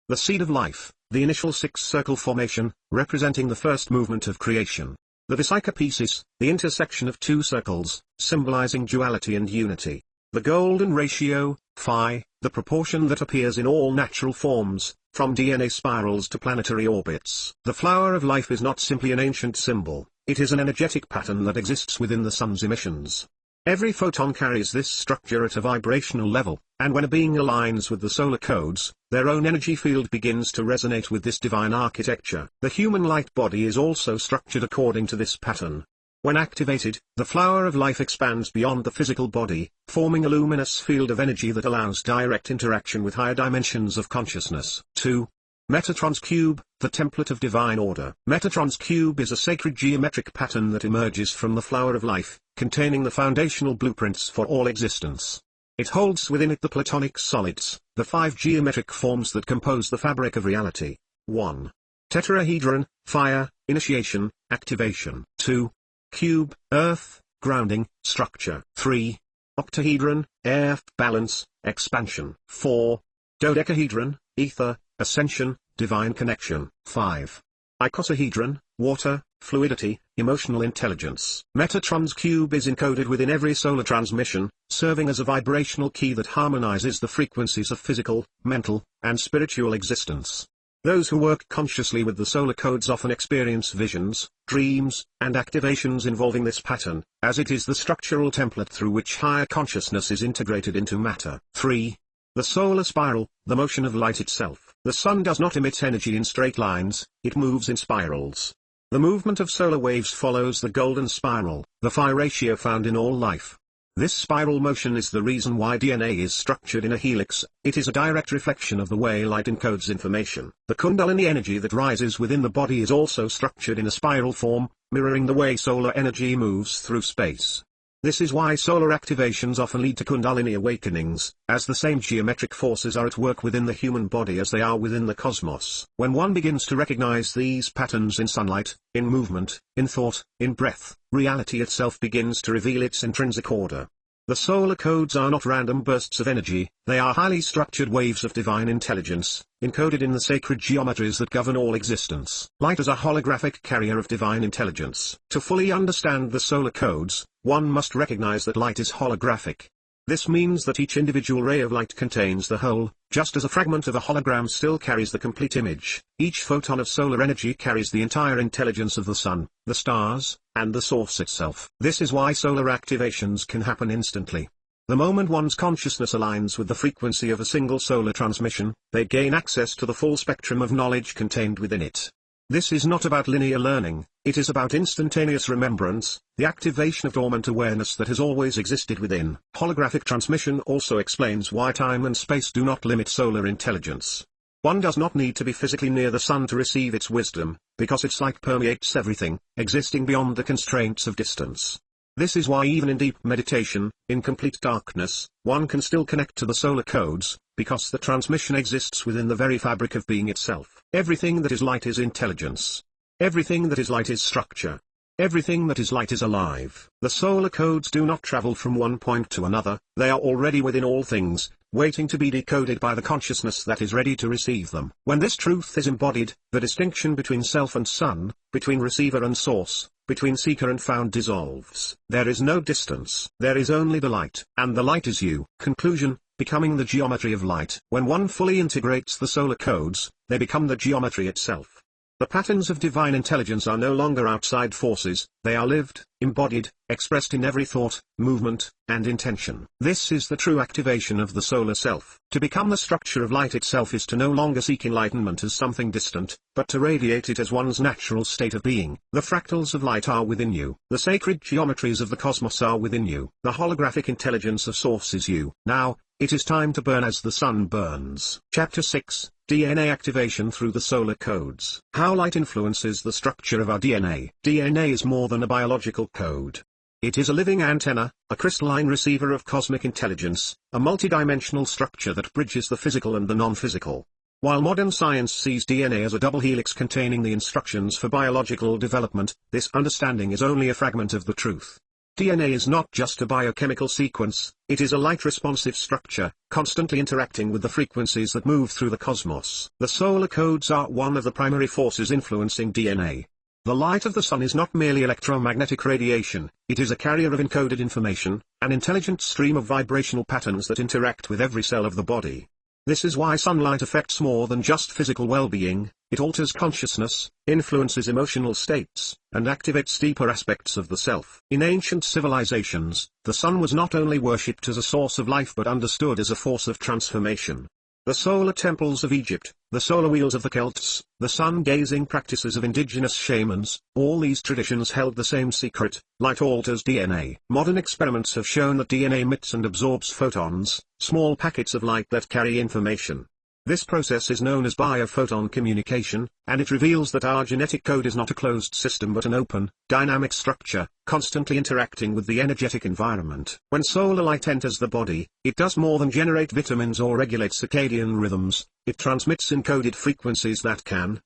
the seed of life, the initial six-circle formation, representing the first movement of creation. The Pieces, the intersection of two circles, symbolizing duality and unity. The golden ratio, phi, the proportion that appears in all natural forms, from DNA spirals to planetary orbits. The flower of life is not simply an ancient symbol, it is an energetic pattern that exists within the sun's emissions. Every photon carries this structure at a vibrational level, and when a being aligns with the solar codes, their own energy field begins to resonate with this divine architecture. The human light body is also structured according to this pattern. When activated, the flower of life expands beyond the physical body, forming a luminous field of energy that allows direct interaction with higher dimensions of consciousness. 2. Metatron's cube, the template of divine order. Metatron's cube is a sacred geometric pattern that emerges from the flower of life, containing the foundational blueprints for all existence. It holds within it the Platonic solids, the 5 geometric forms that compose the fabric of reality. 1. Tetrahedron, fire, initiation, activation. 2. Cube, earth, grounding, structure. 3. Octahedron, air, balance, expansion. 4. Dodecahedron, ether, ascension, divine connection. 5. Icosahedron, water, fluidity, emotional intelligence. Metatron's cube is encoded within every solar transmission, serving as a vibrational key that harmonizes the frequencies of physical, mental, and spiritual existence. Those who work consciously with the solar codes often experience visions, dreams, and activations involving this pattern, as it is the structural template through which higher consciousness is integrated into matter. 3. The solar spiral, the motion of light itself. The sun does not emit energy in straight lines, it moves in spirals. The movement of solar waves follows the golden spiral, the phi ratio found in all life. This spiral motion is the reason why DNA is structured in a helix. It is a direct reflection of the way light encodes information. The Kundalini energy that rises within the body is also structured in a spiral form, mirroring the way solar energy moves through space. This is why solar activations often lead to Kundalini awakenings, as the same geometric forces are at work within the human body as they are within the cosmos. When one begins to recognize these patterns in sunlight, in movement, in thought, in breath, reality itself begins to reveal its intrinsic order. The solar codes are not random bursts of energy, they are highly structured waves of divine intelligence, encoded in the sacred geometries that govern all existence. Light is a holographic carrier of divine intelligence. To fully understand the solar codes, one must recognize that light is holographic. This means that each individual ray of light contains the whole, just as a fragment of a hologram still carries the complete image. Each photon of solar energy carries the entire intelligence of the sun, the stars, and the source itself. This is why solar activations can happen instantly. The moment one's consciousness aligns with the frequency of a single solar transmission, they gain access to the full spectrum of knowledge contained within it. This is not about linear learning, it is about instantaneous remembrance, the activation of dormant awareness that has always existed within. Holographic transmission also explains why time and space do not limit solar intelligence. One does not need to be physically near the sun to receive its wisdom, because its light permeates everything, existing beyond the constraints of distance. This is why even in deep meditation, in complete darkness, one can still connect to the solar codes, because the transmission exists within the very fabric of being itself. Everything that is light is intelligence. Everything that is light is structure. Everything that is light is alive. The solar codes do not travel from one point to another, they are already within all things, waiting to be decoded by the consciousness that is ready to receive them. When this truth is embodied, the distinction between self and sun, between receiver and source, between seeker and found dissolves. There is no distance. There is only the light. And the light is you. Conclusion: becoming the geometry of light. When one fully integrates the solar codes, they become the geometry itself. The patterns of divine intelligence are no longer outside forces, they are lived, embodied, expressed in every thought, movement, and intention. This is the true activation of the solar self. To become the structure of light itself is to no longer seek enlightenment as something distant, but to radiate it as one's natural state of being. The fractals of light are within you. The sacred geometries of the cosmos are within you. The holographic intelligence of source is you. Now, it is time to burn as the sun burns. Chapter 6. DNA activation through the solar codes. How light influences the structure of our DNA. DNA is more than a biological code. It is a living antenna, a crystalline receiver of cosmic intelligence, a multidimensional structure that bridges the physical and the non-physical. While modern science sees DNA as a double helix containing the instructions for biological development, this understanding is only a fragment of the truth. DNA is not just a biochemical sequence, it is a light-responsive structure, constantly interacting with the frequencies that move through the cosmos. The solar codes are one of the primary forces influencing DNA. The light of the sun is not merely electromagnetic radiation, it is a carrier of encoded information, an intelligent stream of vibrational patterns that interact with every cell of the body. This is why sunlight affects more than just physical well-being, it alters consciousness, influences emotional states, and activates deeper aspects of the self. In ancient civilizations, the sun was not only worshipped as a source of life but understood as a force of transformation. The solar temples of Egypt, the solar wheels of the Celts, the sun-gazing practices of indigenous shamans, all these traditions held the same secret: light alters DNA. Modern experiments have shown that DNA emits and absorbs photons, small packets of light that carry information. This process is known as biophoton communication, and it reveals that our genetic code is not a closed system but an open, dynamic structure, constantly interacting with the energetic environment. When solar light enters the body, it does more than generate vitamins or regulate circadian rhythms, it transmits encoded frequencies that can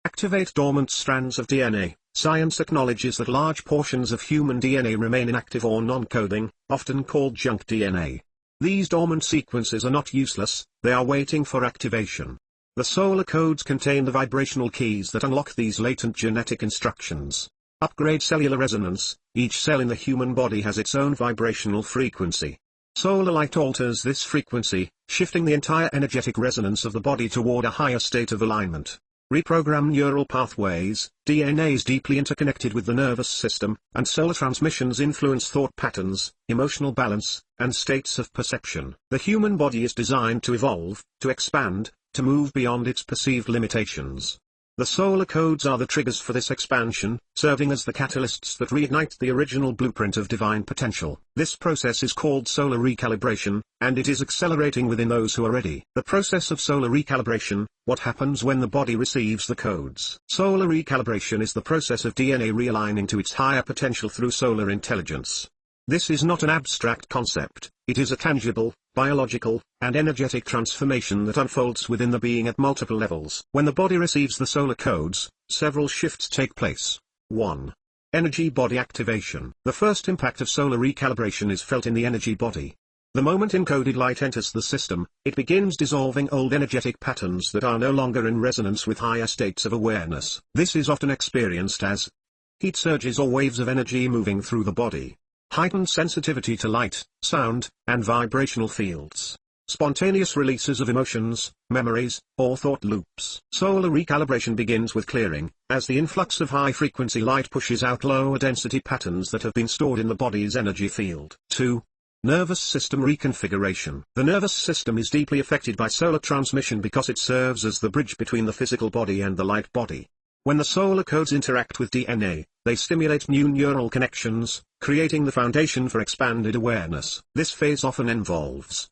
activate dormant strands of DNA. Science acknowledges that large portions of human DNA remain inactive or non-coding, often called junk DNA. These dormant sequences are not useless, they are waiting for activation. The solar codes contain the vibrational keys that unlock these latent genetic instructions. Upgrade cellular resonance. Each cell in the human body has its own vibrational frequency. Solar light alters this frequency, shifting the entire energetic resonance of the body toward a higher state of alignment. Reprogram neural pathways. DNA is deeply interconnected with the nervous system, and solar transmissions influence thought patterns, emotional balance, and states of perception. The human body is designed to evolve, to expand, to move beyond its perceived limitations. The solar codes are the triggers for this expansion, serving as the catalysts that reignite the original blueprint of divine potential. This process is called solar recalibration, and it is accelerating within those who are ready. The process of solar recalibration: what happens when the body receives the codes? Solar recalibration is the process of DNA realigning to its higher potential through solar intelligence. This is not an abstract concept, it is a tangible, biological, and energetic transformation that unfolds within the being at multiple levels. When the body receives the solar codes, several shifts take place. 1. Energy body activation. The first impact of solar recalibration is felt in the energy body. The moment encoded light enters the system, it begins dissolving old energetic patterns that are no longer in resonance with higher states of awareness. This is often experienced as heat surges or waves of energy moving through the body. Heightened sensitivity to light, sound, and vibrational fields. Spontaneous releases of emotions, memories, or thought loops. Solar recalibration begins with clearing, as the influx of high-frequency light pushes out lower-density patterns that have been stored in the body's energy field. 2. Nervous system reconfiguration. The nervous system is deeply affected by solar transmission because it serves as the bridge between the physical body and the light body. When the solar codes interact with DNA, they stimulate new neural connections, creating the foundation for expanded awareness. This phase often involves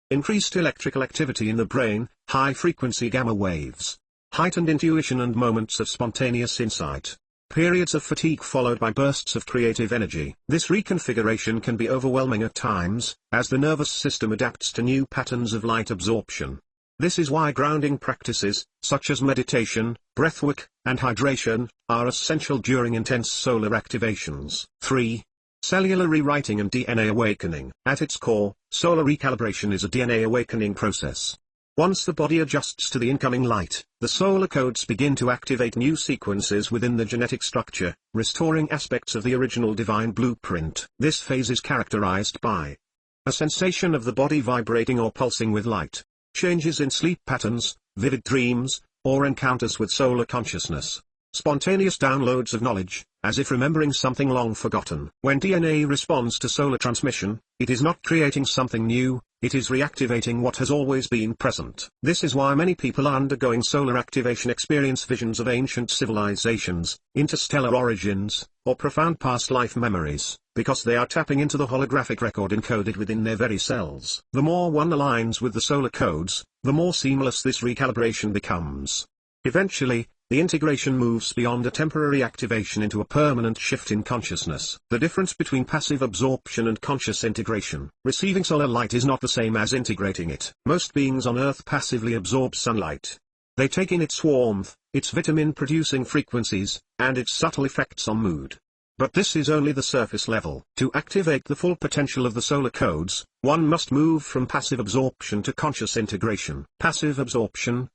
increased electrical activity in the brain, high-frequency gamma waves, heightened intuition and moments of spontaneous insight, periods of fatigue followed by bursts of creative energy. This reconfiguration can be overwhelming at times, as the nervous system adapts to new patterns of light absorption. This is why grounding practices, such as meditation, breathwork, and hydration, are essential during intense solar activations. 3. Cellular rewriting and DNA awakening. At its core, solar recalibration is a DNA awakening process. Once the body adjusts to the incoming light, the solar codes begin to activate new sequences within the genetic structure, restoring aspects of the original divine blueprint. This phase is characterized by a sensation of the body vibrating or pulsing with light, changes in sleep patterns, vivid dreams, or encounters with solar consciousness, spontaneous downloads of knowledge, as if remembering something long forgotten. When DNA responds to solar transmission, it is not creating something new, it is reactivating what has always been present. This is why many people undergoing solar activation experience visions of ancient civilizations, interstellar origins, or profound past life memories, because they are tapping into the holographic record encoded within their very cells. The more one aligns with the solar codes, the more seamless this recalibration becomes. Eventually, the integration moves beyond a temporary activation into a permanent shift in consciousness. The difference between passive absorption and conscious integration. Receiving solar light is not the same as integrating it. Most beings on Earth passively absorb sunlight. They take in its warmth, its vitamin-producing frequencies, and its subtle effects on mood. But this is only the surface level. To activate the full potential of the solar codes, one must move from passive absorption to conscious integration. Passive absorption.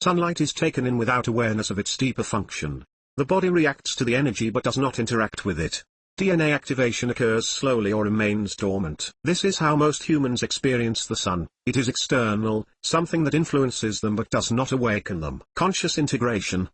Sunlight is taken in without awareness of its deeper function. The body reacts to the energy but does not interact with it. DNA activation occurs slowly or remains dormant. This is how most humans experience the sun. It is external, something that influences them but does not awaken them. Conscious integration.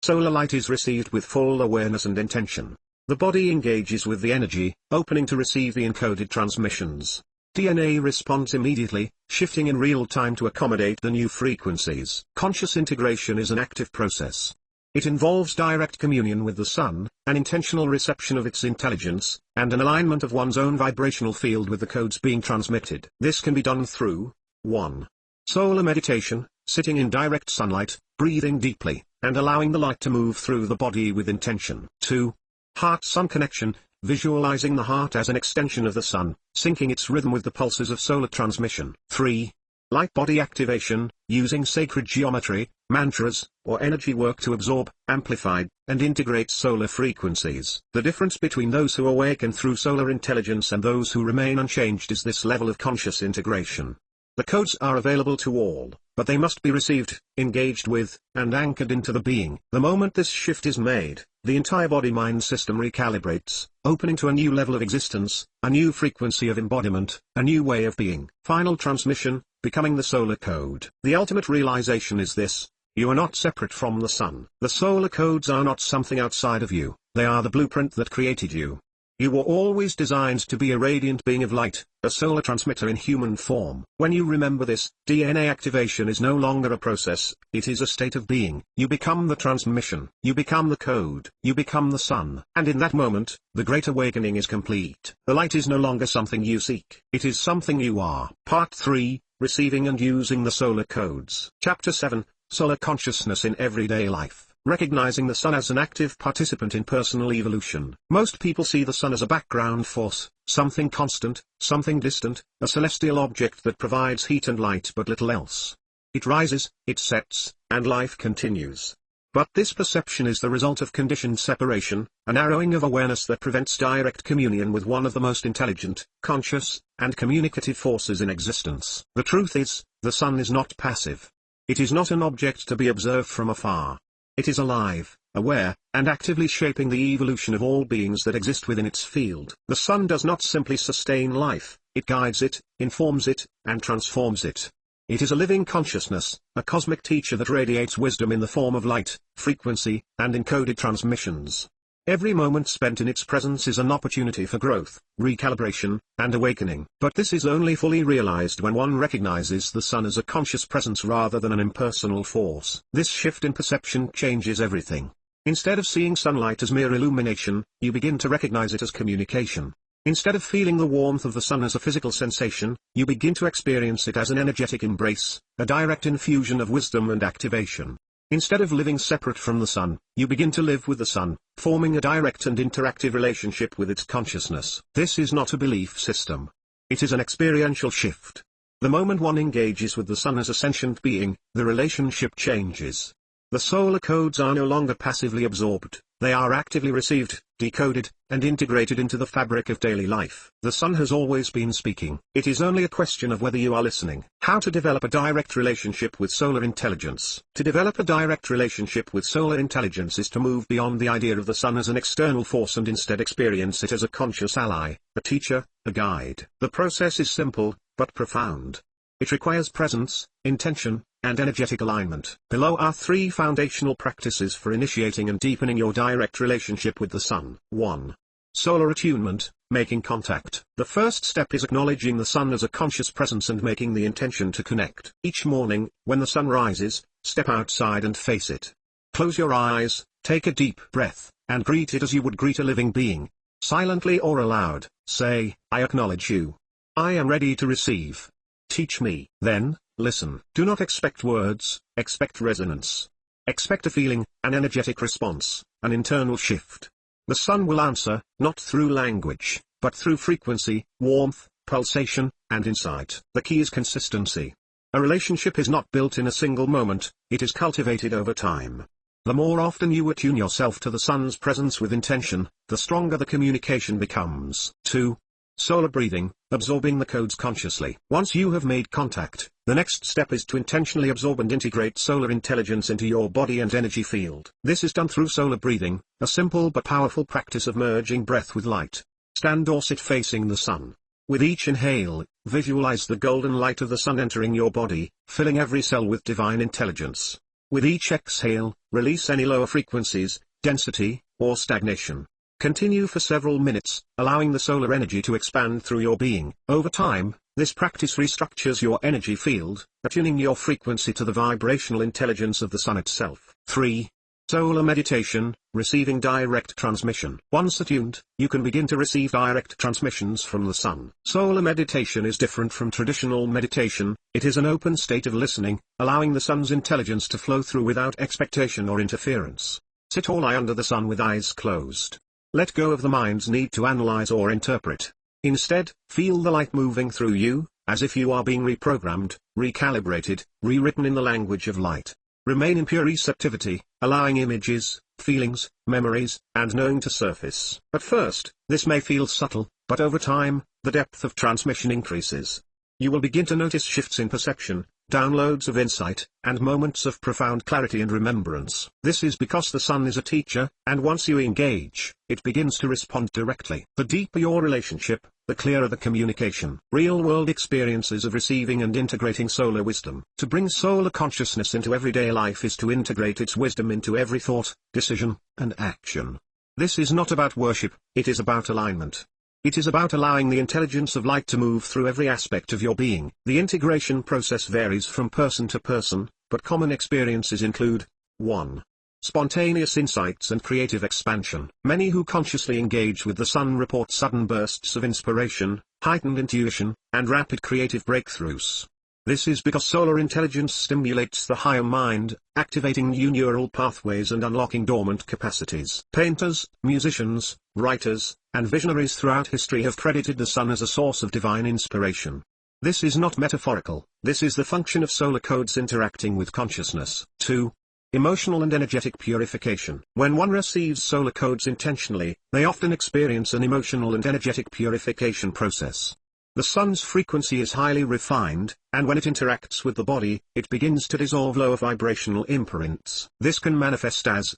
Solar light is received with full awareness and intention. The body engages with the energy, opening to receive the encoded transmissions. DNA responds immediately, shifting in real time to accommodate the new frequencies. Conscious integration is an active process. It involves direct communion with the sun, an intentional reception of its intelligence, and an alignment of one's own vibrational field with the codes being transmitted. This can be done through 1. Solar meditation. sitting in direct sunlight, breathing deeply, and allowing the light to move through the body with intention. 2. Heart-sun connection, visualizing the heart as an extension of the sun, syncing its rhythm with the pulses of solar transmission. 3. Light body activation, using sacred geometry, mantras, or energy work to absorb, amplify, and integrate solar frequencies. The difference between those who awaken through solar intelligence and those who remain unchanged is this level of conscious integration. The codes are available to all, but they must be received, engaged with, and anchored into the being. The moment this shift is made, the entire body-mind system recalibrates, opening to a new level of existence, a new frequency of embodiment, a new way of being. Final transmission, becoming the solar code. The ultimate realization is this: you are not separate from the sun. The solar codes are not something outside of you, they are the blueprint that created you. You were always designed to be a radiant being of light, a solar transmitter in human form. When you remember this, DNA activation is no longer a process, it is a state of being. You become the transmission, you become the code, you become the sun. And in that moment, the great awakening is complete. The light is no longer something you seek, it is something you are. Part 3, Receiving and Using the Solar Codes. Chapter 7, Solar Consciousness in Everyday Life. Recognizing the sun as an active participant in personal evolution. Most people see the sun as a background force, something constant, something distant, a celestial object that provides heat and light but little else. It rises, it sets, and life continues. But this perception is the result of conditioned separation, a narrowing of awareness that prevents direct communion with one of the most intelligent, conscious, and communicative forces in existence. The truth is, the sun is not passive. It is not an object to be observed from afar. It is alive, aware, and actively shaping the evolution of all beings that exist within its field. The sun does not simply sustain life, it guides it, informs it, and transforms it. It is a living consciousness, a cosmic teacher that radiates wisdom in the form of light, frequency, and encoded transmissions. Every moment spent in its presence is an opportunity for growth, recalibration, and awakening. But this is only fully realized when one recognizes the sun as a conscious presence rather than an impersonal force. This shift in perception changes everything. Instead of seeing sunlight as mere illumination, you begin to recognize it as communication. Instead of feeling the warmth of the sun as a physical sensation, you begin to experience it as an energetic embrace, a direct infusion of wisdom and activation. Instead of living separate from the sun, you begin to live with the sun, forming a direct and interactive relationship with its consciousness. This is not a belief system. It is an experiential shift. The moment one engages with the sun as a sentient being, the relationship changes. The solar codes are no longer passively absorbed, they are actively received, decoded, and integrated into the fabric of daily life. The sun has always been speaking. It is only a question of whether you are listening. How to develop a direct relationship with solar intelligence. To develop a direct relationship with solar intelligence is to move beyond the idea of the sun as an external force and instead experience it as a conscious ally, a teacher, a guide. The process is simple, but profound. It requires presence, intention, and energetic alignment. Below are 3 foundational practices for initiating and deepening your direct relationship with the sun. 1. Solar attunement, making contact. The first step is acknowledging the sun as a conscious presence and making the intention to connect. Each morning, when the sun rises, step outside and face it. Close your eyes, take a deep breath, and greet it as you would greet a living being. Silently or aloud, say, "I acknowledge you. I am ready to receive. Teach me." Then, listen. Do not expect words, expect resonance. Expect a feeling, an energetic response, an internal shift. The sun will answer, not through language, but through frequency, warmth, pulsation, and insight. The key is consistency. A relationship is not built in a single moment, it is cultivated over time. The more often you attune yourself to the sun's presence with intention, the stronger the communication becomes. 2. Solar breathing, absorbing the codes consciously. Once you have made contact, the next step is to intentionally absorb and integrate solar intelligence into your body and energy field. This is done through solar breathing, a simple but powerful practice of merging breath with light. Stand or sit facing the sun. With each inhale, visualize the golden light of the sun entering your body, filling every cell with divine intelligence. With each exhale, release any lower frequencies, density, or stagnation. Continue for several minutes, allowing the solar energy to expand through your being. Over time, this practice restructures your energy field, attuning your frequency to the vibrational intelligence of the sun itself. 3. Solar meditation, receiving direct transmission. Once attuned, you can begin to receive direct transmissions from the sun. Solar meditation is different from traditional meditation. It is an open state of listening, allowing the sun's intelligence to flow through without expectation or interference. Sit or lie under the sun with eyes closed. Let go of the mind's need to analyze or interpret. Instead, feel the light moving through you, as if you are being reprogrammed, recalibrated, rewritten in the language of light. Remain in pure receptivity, allowing images, feelings, memories, and knowing to surface. At first, this may feel subtle, but over time, the depth of transmission increases. You will begin to notice shifts in perception, downloads of insight, and moments of profound clarity and remembrance. This is because the sun is a teacher, and once you engage, it begins to respond directly. The deeper your relationship, the clearer the communication. Real-world experiences of receiving and integrating solar wisdom. To bring solar consciousness into everyday life is to integrate its wisdom into every thought, decision, and action. This is not about worship, it is about alignment. It is about allowing the intelligence of light to move through every aspect of your being. The integration process varies from person to person, but common experiences include 1. Spontaneous insights and creative expansion. Many who consciously engage with the sun report sudden bursts of inspiration, heightened intuition, and rapid creative breakthroughs. This is because solar intelligence stimulates the higher mind, activating new neural pathways and unlocking dormant capacities. Painters, musicians, writers, and visionaries throughout history have credited the sun as a source of divine inspiration. This is not metaphorical, this is the function of solar codes interacting with consciousness. 2. Emotional and energetic purification. When one receives solar codes intentionally, they often experience an emotional and energetic purification process. The sun's frequency is highly refined, and when it interacts with the body, it begins to dissolve lower vibrational imprints. This can manifest as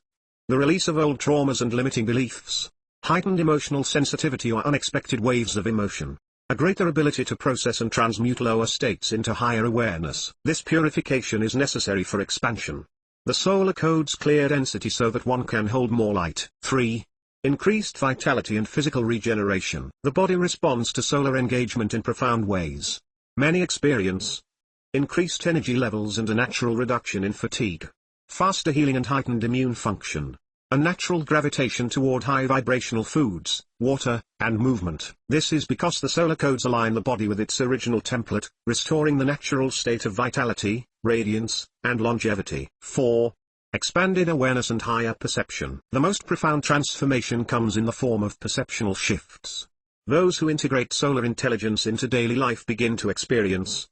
the release of old traumas and limiting beliefs, heightened emotional sensitivity or unexpected waves of emotion, a greater ability to process and transmute lower states into higher awareness. This purification is necessary for expansion. The solar codes clear density so that one can hold more light. 3. Increased vitality and physical regeneration. The body responds to solar engagement in profound ways. Many experience increased energy levels and a natural reduction in fatigue, faster healing and heightened immune function, a natural gravitation toward high vibrational foods, water, and movement. This is because the solar codes align the body with its original template, restoring the natural state of vitality, radiance, and longevity. 4. Expanded awareness and higher perception. The most profound transformation comes in the form of perceptual shifts. Those who integrate solar intelligence into daily life begin to experience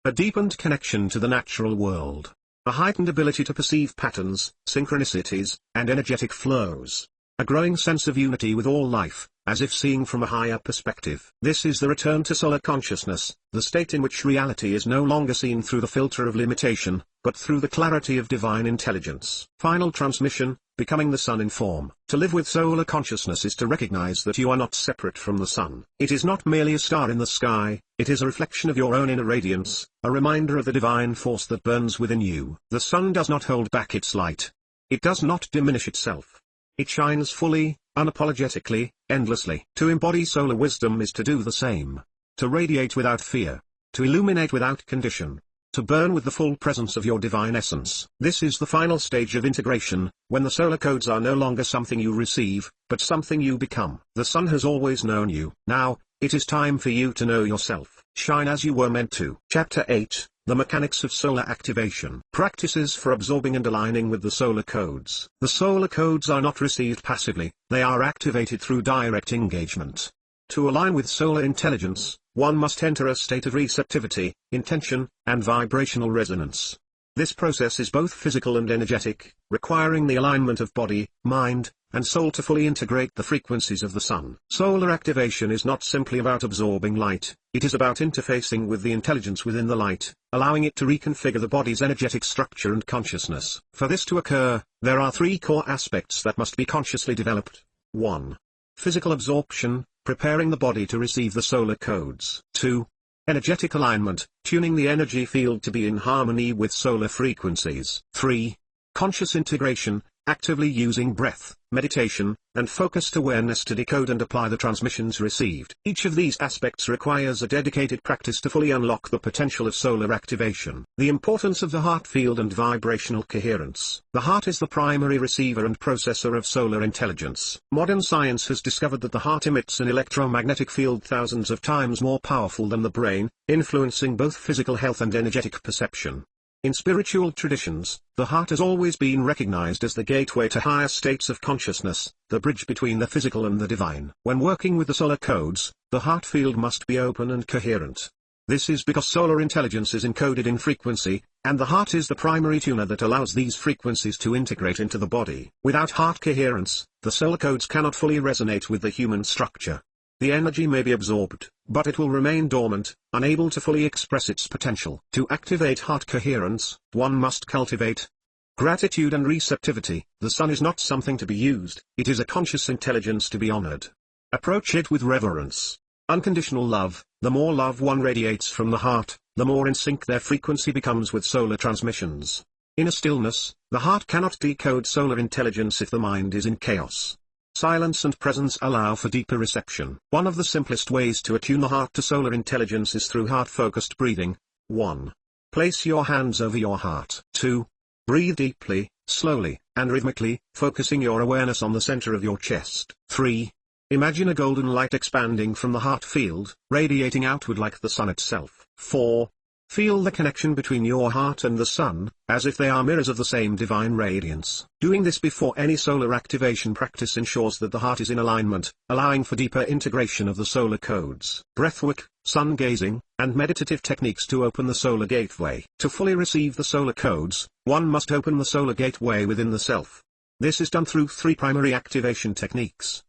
a deepened connection to the natural world, a heightened ability to perceive patterns, synchronicities, and energetic flows, a growing sense of unity with all life, as if seeing from a higher perspective. This is the return to solar consciousness, the state in which reality is no longer seen through the filter of limitation, but through the clarity of divine intelligence. Final transmission, becoming the sun in form. To live with solar consciousness is to recognize that you are not separate from the sun. It is not merely a star in the sky, it is a reflection of your own inner radiance, a reminder of the divine force that burns within you. The sun does not hold back its light. It does not diminish itself. It shines fully, unapologetically, endlessly. To embody solar wisdom is to do the same. To radiate without fear. To illuminate without condition. To burn with the full presence of your divine essence. This is the final stage of integration, when the solar codes are no longer something you receive, but something you become. The sun has always known you. Now, it is time for you to know yourself. Shine as you were meant to. Chapter 8, The Mechanics of Solar Activation. Practices for absorbing and aligning with the solar codes. The solar codes are not received passively, they are activated through direct engagement. To align with solar intelligence, one must enter a state of receptivity, intention, and vibrational resonance. This process is both physical and energetic, requiring the alignment of body, mind, and soul to fully integrate the frequencies of the sun. Solar activation is not simply about absorbing light, it is about interfacing with the intelligence within the light, allowing it to reconfigure the body's energetic structure and consciousness. For this to occur, there are three core aspects that must be consciously developed. 1. Physical absorption, preparing the body to receive the solar codes. 2. Energetic alignment, tuning the energy field to be in harmony with solar frequencies. 3. Conscious integration, actively using breath, meditation, and focused awareness to decode and apply the transmissions received. Each of these aspects requires a dedicated practice to fully unlock the potential of solar activation. The importance of the heart field and vibrational coherence. The heart is the primary receiver and processor of solar intelligence. Modern science has discovered that the heart emits an electromagnetic field thousands of times more powerful than the brain, influencing both physical health and energetic perception. In spiritual traditions, the heart has always been recognized as the gateway to higher states of consciousness, the bridge between the physical and the divine. When working with the solar codes, the heart field must be open and coherent. This is because solar intelligence is encoded in frequency, and the heart is the primary tuner that allows these frequencies to integrate into the body. Without heart coherence, the solar codes cannot fully resonate with the human structure. The energy may be absorbed, but it will remain dormant, unable to fully express its potential. To activate heart coherence, one must cultivate gratitude and receptivity. The sun is not something to be used, it is a conscious intelligence to be honored. Approach it with reverence. Unconditional love. The more love one radiates from the heart, the more in sync their frequency becomes with solar transmissions. In a stillness, the heart cannot decode solar intelligence if the mind is in chaos. Silence and presence allow for deeper reception. One of the simplest ways to attune the heart to solar intelligence is through heart-focused breathing. 1. Place your hands over your heart. 2. Breathe deeply, slowly, and rhythmically, focusing your awareness on the center of your chest. 3. Imagine a golden light expanding from the heart field, radiating outward like the sun itself. 4. Feel the connection between your heart and the sun, as if they are mirrors of the same divine radiance. Doing this before any solar activation practice ensures that the heart is in alignment, allowing for deeper integration of the solar codes. Breathwork, sun gazing, and meditative techniques to open the solar gateway. To fully receive the solar codes, one must open the solar gateway within the self. This is done through 3 primary activation techniques.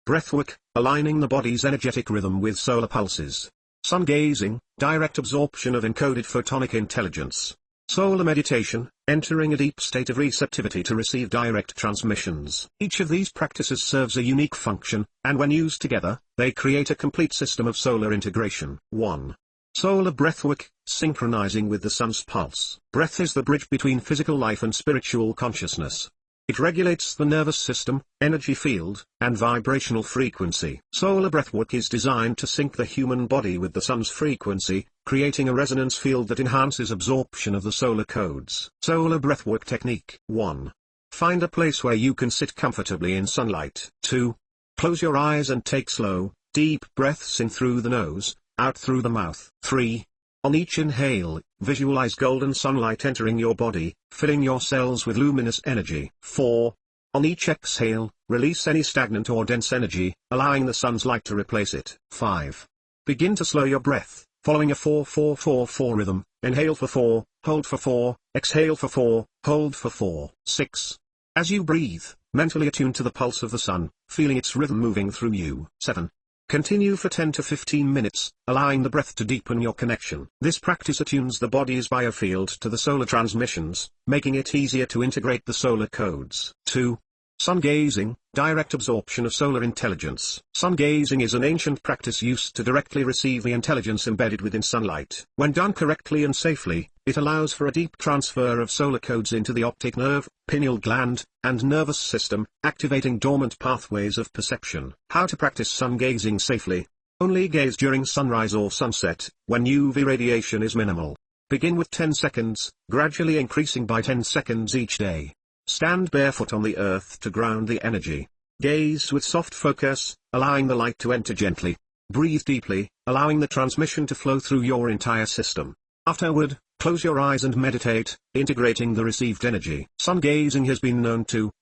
Breathwork, aligning the body's energetic rhythm with solar pulses. Sun gazing, direct absorption of encoded photonic intelligence. Solar meditation, entering a deep state of receptivity to receive direct transmissions. Each of these practices serves a unique function, and when used together, they create a complete system of solar integration. 1. Solar breathwork, synchronizing with the sun's pulse. Breath is the bridge between physical life and spiritual consciousness. It regulates the nervous system, energy field, and vibrational frequency. Solar breathwork is designed to sync the human body with the sun's frequency, creating a resonance field that enhances absorption of the solar codes. Solar breathwork technique. 1. Find a place where you can sit comfortably in sunlight. 2. Close your eyes and take slow, deep breaths in through the nose, out through the mouth. 3. On each inhale, visualize golden sunlight entering your body, filling your cells with luminous energy. 4. On each exhale, release any stagnant or dense energy, allowing the sun's light to replace it. 5. Begin to slow your breath, following a 4-4-4-4 rhythm. Inhale for 4, hold for 4, exhale for 4, hold for 4. 6. As you breathe, mentally attune to the pulse of the sun, feeling its rhythm moving through you. 7. Continue for 10 to 15 minutes, allowing the breath to deepen your connection. This practice attunes the body's biofield to the solar transmissions, making it easier to integrate the solar codes. 2. Sun gazing, direct absorption of solar intelligence. Sun gazing is an ancient practice used to directly receive the intelligence embedded within sunlight. When done correctly and safely, it allows for a deep transfer of solar codes into the optic nerve, pineal gland, and nervous system, activating dormant pathways of perception. How to practice sun gazing safely? Only gaze during sunrise or sunset, when UV radiation is minimal. Begin with 10 seconds, gradually increasing by 10 seconds each day. Stand barefoot on the earth to ground the energy. Gaze with soft focus, allowing the light to enter gently. Breathe deeply, allowing the transmission to flow through your entire system. Afterward, close your eyes and meditate, integrating the received energy. Sun gazing has been known to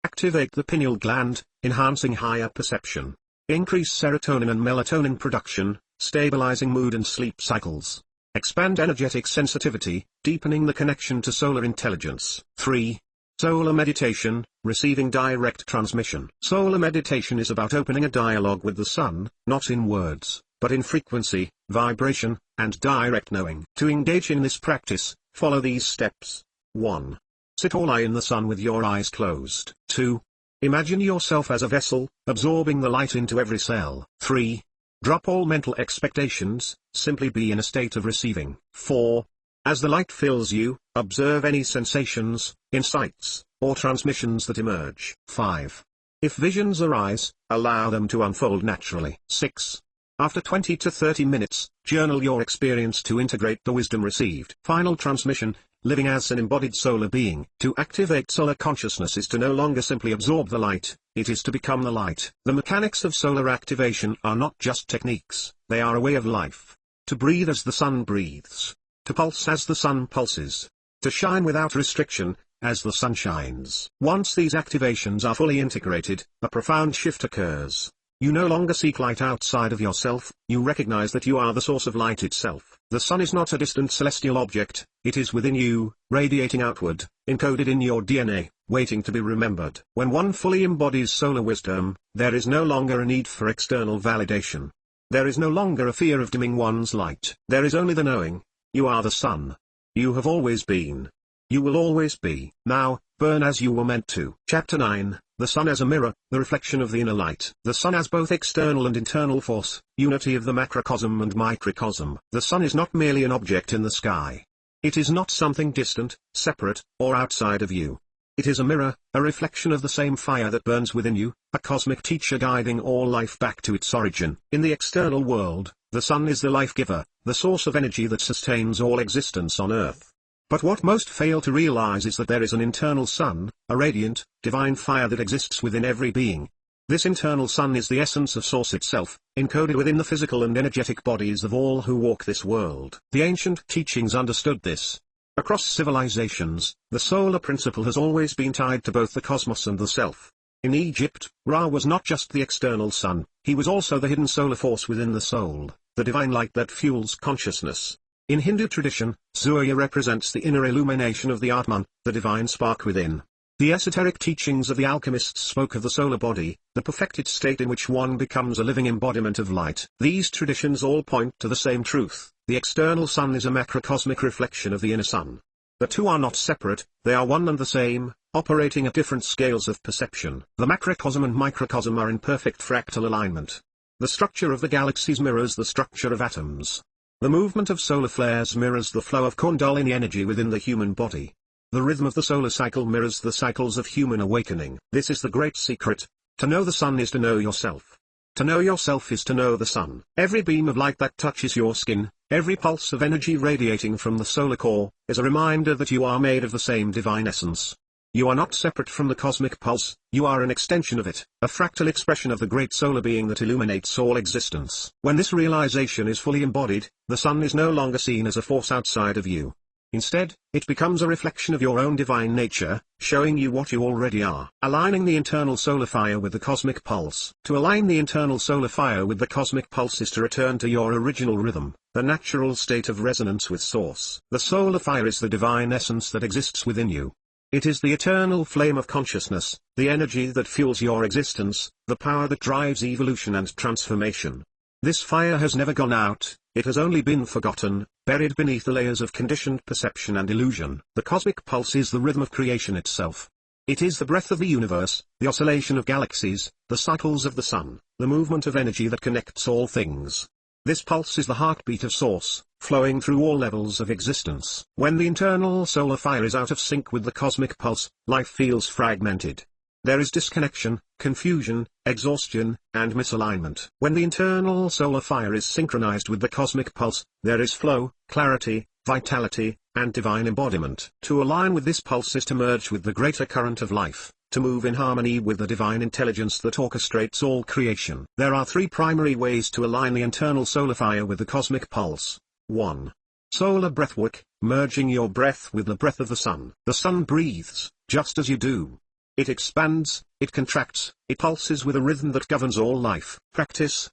activate the pineal gland, enhancing higher perception. Increase serotonin and melatonin production, stabilizing mood and sleep cycles. Expand energetic sensitivity, deepening the connection to solar intelligence. 3. Solar meditation, receiving direct transmission. Solar meditation is about opening a dialogue with the sun, not in words, but in frequency, vibration, and direct knowing. To engage in this practice, follow these steps. 1. Sit or lie in the sun with your eyes closed. 2. Imagine yourself as a vessel, absorbing the light into every cell. 3. Drop all mental expectations, simply be in a state of receiving. 4. As the light fills you, observe any sensations, insights, or transmissions that emerge. 5. If visions arise, allow them to unfold naturally. 6. After 20 to 30 minutes, journal your experience to integrate the wisdom received. Final transmission: living as an embodied solar being. To activate solar consciousness is to no longer simply absorb the light, it is to become the light. The mechanics of solar activation are not just techniques, they are a way of life. To breathe as the sun breathes. To pulse as the sun pulses. To shine without restriction, as the sun shines. Once these activations are fully integrated, a profound shift occurs. You no longer seek light outside of yourself, you recognize that you are the source of light itself. The sun is not a distant celestial object, it is within you, radiating outward, encoded in your DNA, waiting to be remembered. When one fully embodies solar wisdom, there is no longer a need for external validation. There is no longer a fear of dimming one's light. There is only the knowing: you are the sun. You have always been. You will always be. Now, burn as you were meant to. Chapter 9, The Sun as a Mirror, the Reflection of the Inner Light. The sun has both external and internal force, unity of the macrocosm and microcosm. The sun is not merely an object in the sky. It is not something distant, separate, or outside of you. It is a mirror, a reflection of the same fire that burns within you, a cosmic teacher guiding all life back to its origin. In the external world, the sun is the life giver, the source of energy that sustains all existence on Earth. But what most fail to realize is that there is an internal sun, a radiant, divine fire that exists within every being. This internal sun is the essence of Source itself, encoded within the physical and energetic bodies of all who walk this world. The ancient teachings understood this. Across civilizations, the solar principle has always been tied to both the cosmos and the self. In Egypt, Ra was not just the external sun, he was also the hidden solar force within the soul, the divine light that fuels consciousness. In Hindu tradition, Surya represents the inner illumination of the Atman, the divine spark within. The esoteric teachings of the alchemists spoke of the solar body, the perfected state in which one becomes a living embodiment of light. These traditions all point to the same truth: the external sun is a macrocosmic reflection of the inner sun. The two are not separate, they are one and the same, operating at different scales of perception. The macrocosm and microcosm are in perfect fractal alignment. The structure of the galaxies mirrors the structure of atoms. The movement of solar flares mirrors the flow of Kundalini energy within the human body. The rhythm of the solar cycle mirrors the cycles of human awakening. This is the great secret. To know the sun is to know yourself. To know yourself is to know the sun. Every beam of light that touches your skin, every pulse of energy radiating from the solar core, is a reminder that you are made of the same divine essence. You are not separate from the cosmic pulse, you are an extension of it, a fractal expression of the great solar being that illuminates all existence. When this realization is fully embodied, the sun is no longer seen as a force outside of you. Instead, it becomes a reflection of your own divine nature, showing you what you already are. Aligning the internal solar fire with the cosmic pulse. To align the internal solar fire with the cosmic pulse is to return to your original rhythm, the natural state of resonance with Source. The solar fire is the divine essence that exists within you. It is the eternal flame of consciousness, the energy that fuels your existence, the power that drives evolution and transformation. This fire has never gone out, it has only been forgotten, buried beneath the layers of conditioned perception and illusion. The cosmic pulse is the rhythm of creation itself. It is the breath of the universe, the oscillation of galaxies, the cycles of the sun, the movement of energy that connects all things. This pulse is the heartbeat of Source, flowing through all levels of existence. When the internal solar fire is out of sync with the cosmic pulse, life feels fragmented. There is disconnection, confusion, exhaustion, and misalignment. When the internal solar fire is synchronized with the cosmic pulse, there is flow, clarity, vitality, and divine embodiment. To align with this pulse is to merge with the greater current of life, to move in harmony with the divine intelligence that orchestrates all creation. There are three primary ways to align the internal solar fire with the cosmic pulse. 1. Solar breathwork, merging your breath with the breath of the sun. The sun breathes, just as you do. It expands, it contracts, it pulses with a rhythm that governs all life. Practice.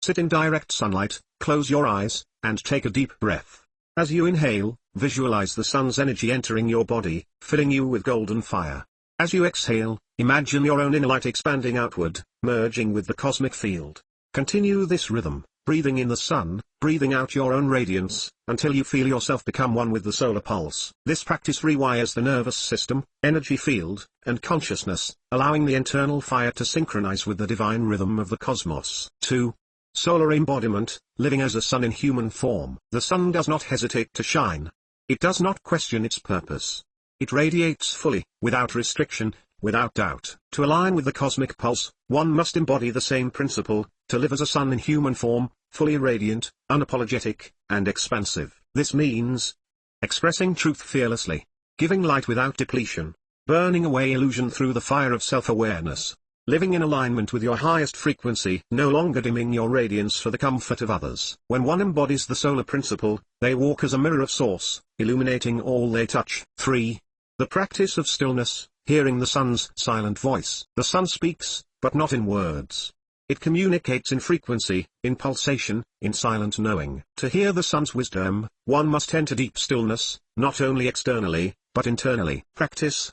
Sit in direct sunlight, close your eyes, and take a deep breath. As you inhale, visualize the sun's energy entering your body, filling you with golden fire. As you exhale, imagine your own inner light expanding outward, merging with the cosmic field. Continue this rhythm, breathing in the sun, breathing out your own radiance, until you feel yourself become one with the solar pulse. This practice rewires the nervous system, energy field, and consciousness, allowing the internal fire to synchronize with the divine rhythm of the cosmos. 2. Solar embodiment, living as a sun in human form. The sun does not hesitate to shine. It does not question its purpose. It radiates fully, without restriction, without doubt. To align with the cosmic pulse, one must embody the same principle, to live as a sun in human form, fully radiant, unapologetic, and expansive. This means expressing truth fearlessly, giving light without depletion, burning away illusion through the fire of self-awareness, living in alignment with your highest frequency, no longer dimming your radiance for the comfort of others. When one embodies the solar principle, they walk as a mirror of source, illuminating all they touch. 3. The practice of stillness, hearing the sun's silent voice. The sun speaks, but not in words. It communicates in frequency, in pulsation, in silent knowing. To hear the sun's wisdom, one must enter deep stillness, not only externally, but internally. Practice.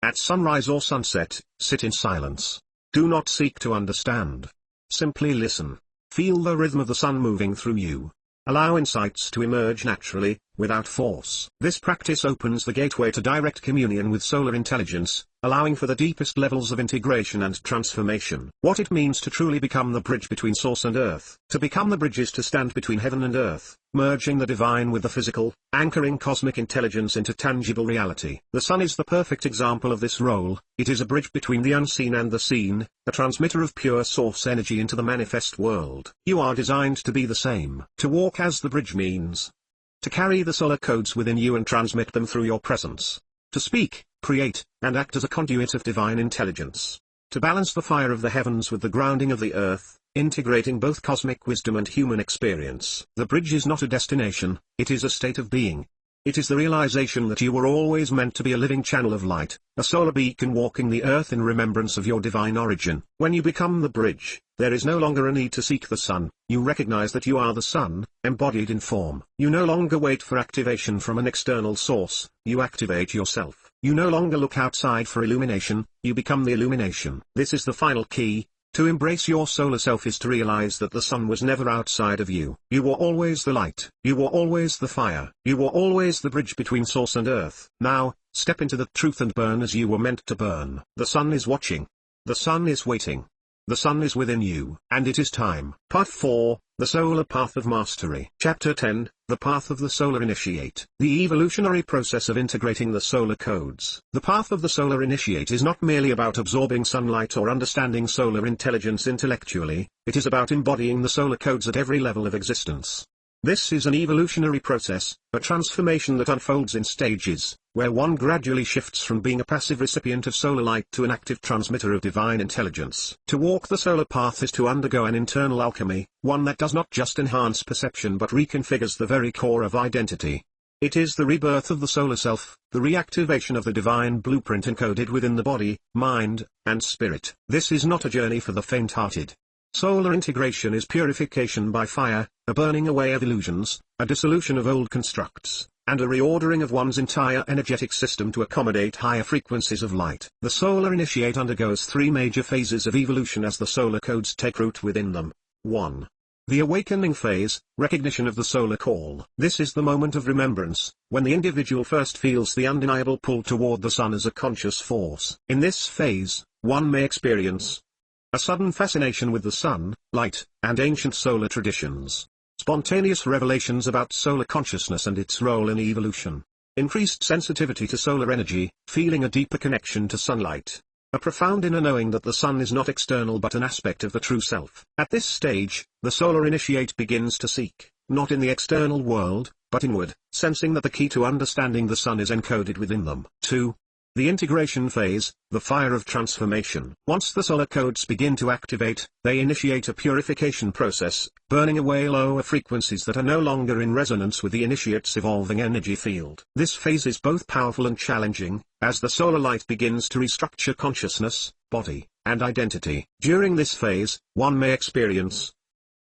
At sunrise or sunset, sit in silence. Do not seek to understand. Simply listen. Feel the rhythm of the sun moving through you. Allow insights to emerge naturally, without force. This practice opens the gateway to direct communion with solar intelligence, allowing for the deepest levels of integration and transformation. What it means to truly become the bridge between source and earth. To become the bridge is to stand between heaven and earth, merging the divine with the physical, anchoring cosmic intelligence into tangible reality. The sun is the perfect example of this role. It is a bridge between the unseen and the seen, a transmitter of pure source energy into the manifest world. You are designed to be the same. To walk as the bridge means to carry the solar codes within you and transmit them through your presence. To speak, create, and act as a conduit of divine intelligence. To balance the fire of the heavens with the grounding of the earth, integrating both cosmic wisdom and human experience. The bridge is not a destination, it is a state of being. It is the realization that you were always meant to be a living channel of light, a solar beacon walking the earth in remembrance of your divine origin. When you become the bridge, there is no longer a need to seek the sun. You recognize that you are the sun, embodied in form. You no longer wait for activation from an external source, you activate yourself. You no longer look outside for illumination, you become the illumination. This is the final key. To embrace your solar self is to realize that the sun was never outside of you. You were always the light. You were always the fire. You were always the bridge between source and earth. Now, step into the truth and burn as you were meant to burn. The sun is watching. The sun is waiting. The sun is within you. And it is time. Part 4, The Solar Path of Mastery. Chapter 10, The Path of the Solar Initiate. The evolutionary process of integrating the solar codes. The path of the solar initiate is not merely about absorbing sunlight or understanding solar intelligence intellectually, it is about embodying the solar codes at every level of existence. This is an evolutionary process, a transformation that unfolds in stages, where one gradually shifts from being a passive recipient of solar light to an active transmitter of divine intelligence. To walk the solar path is to undergo an internal alchemy, one that does not just enhance perception but reconfigures the very core of identity. It is the rebirth of the solar self, the reactivation of the divine blueprint encoded within the body, mind, and spirit. This is not a journey for the faint-hearted. Solar integration is purification by fire, a burning away of illusions, a dissolution of old constructs, and a reordering of one's entire energetic system to accommodate higher frequencies of light. The solar initiate undergoes 3 major phases of evolution as the solar codes take root within them. 1. The awakening phase, recognition of the solar call. This is the moment of remembrance, when the individual first feels the undeniable pull toward the sun as a conscious force. In this phase, one may experience a sudden fascination with the sun, light, and ancient solar traditions. Spontaneous revelations about solar consciousness and its role in evolution. Increased sensitivity to solar energy, feeling a deeper connection to sunlight. A profound inner knowing that the sun is not external but an aspect of the true self. At this stage, the solar initiate begins to seek, not in the external world, but inward, sensing that the key to understanding the sun is encoded within them. 2. The integration phase, the fire of transformation. Once the solar codes begin to activate, they initiate a purification process, burning away lower frequencies that are no longer in resonance with the initiate's evolving energy field. This phase is both powerful and challenging, as the solar light begins to restructure consciousness, body, and identity. During this phase, one may experience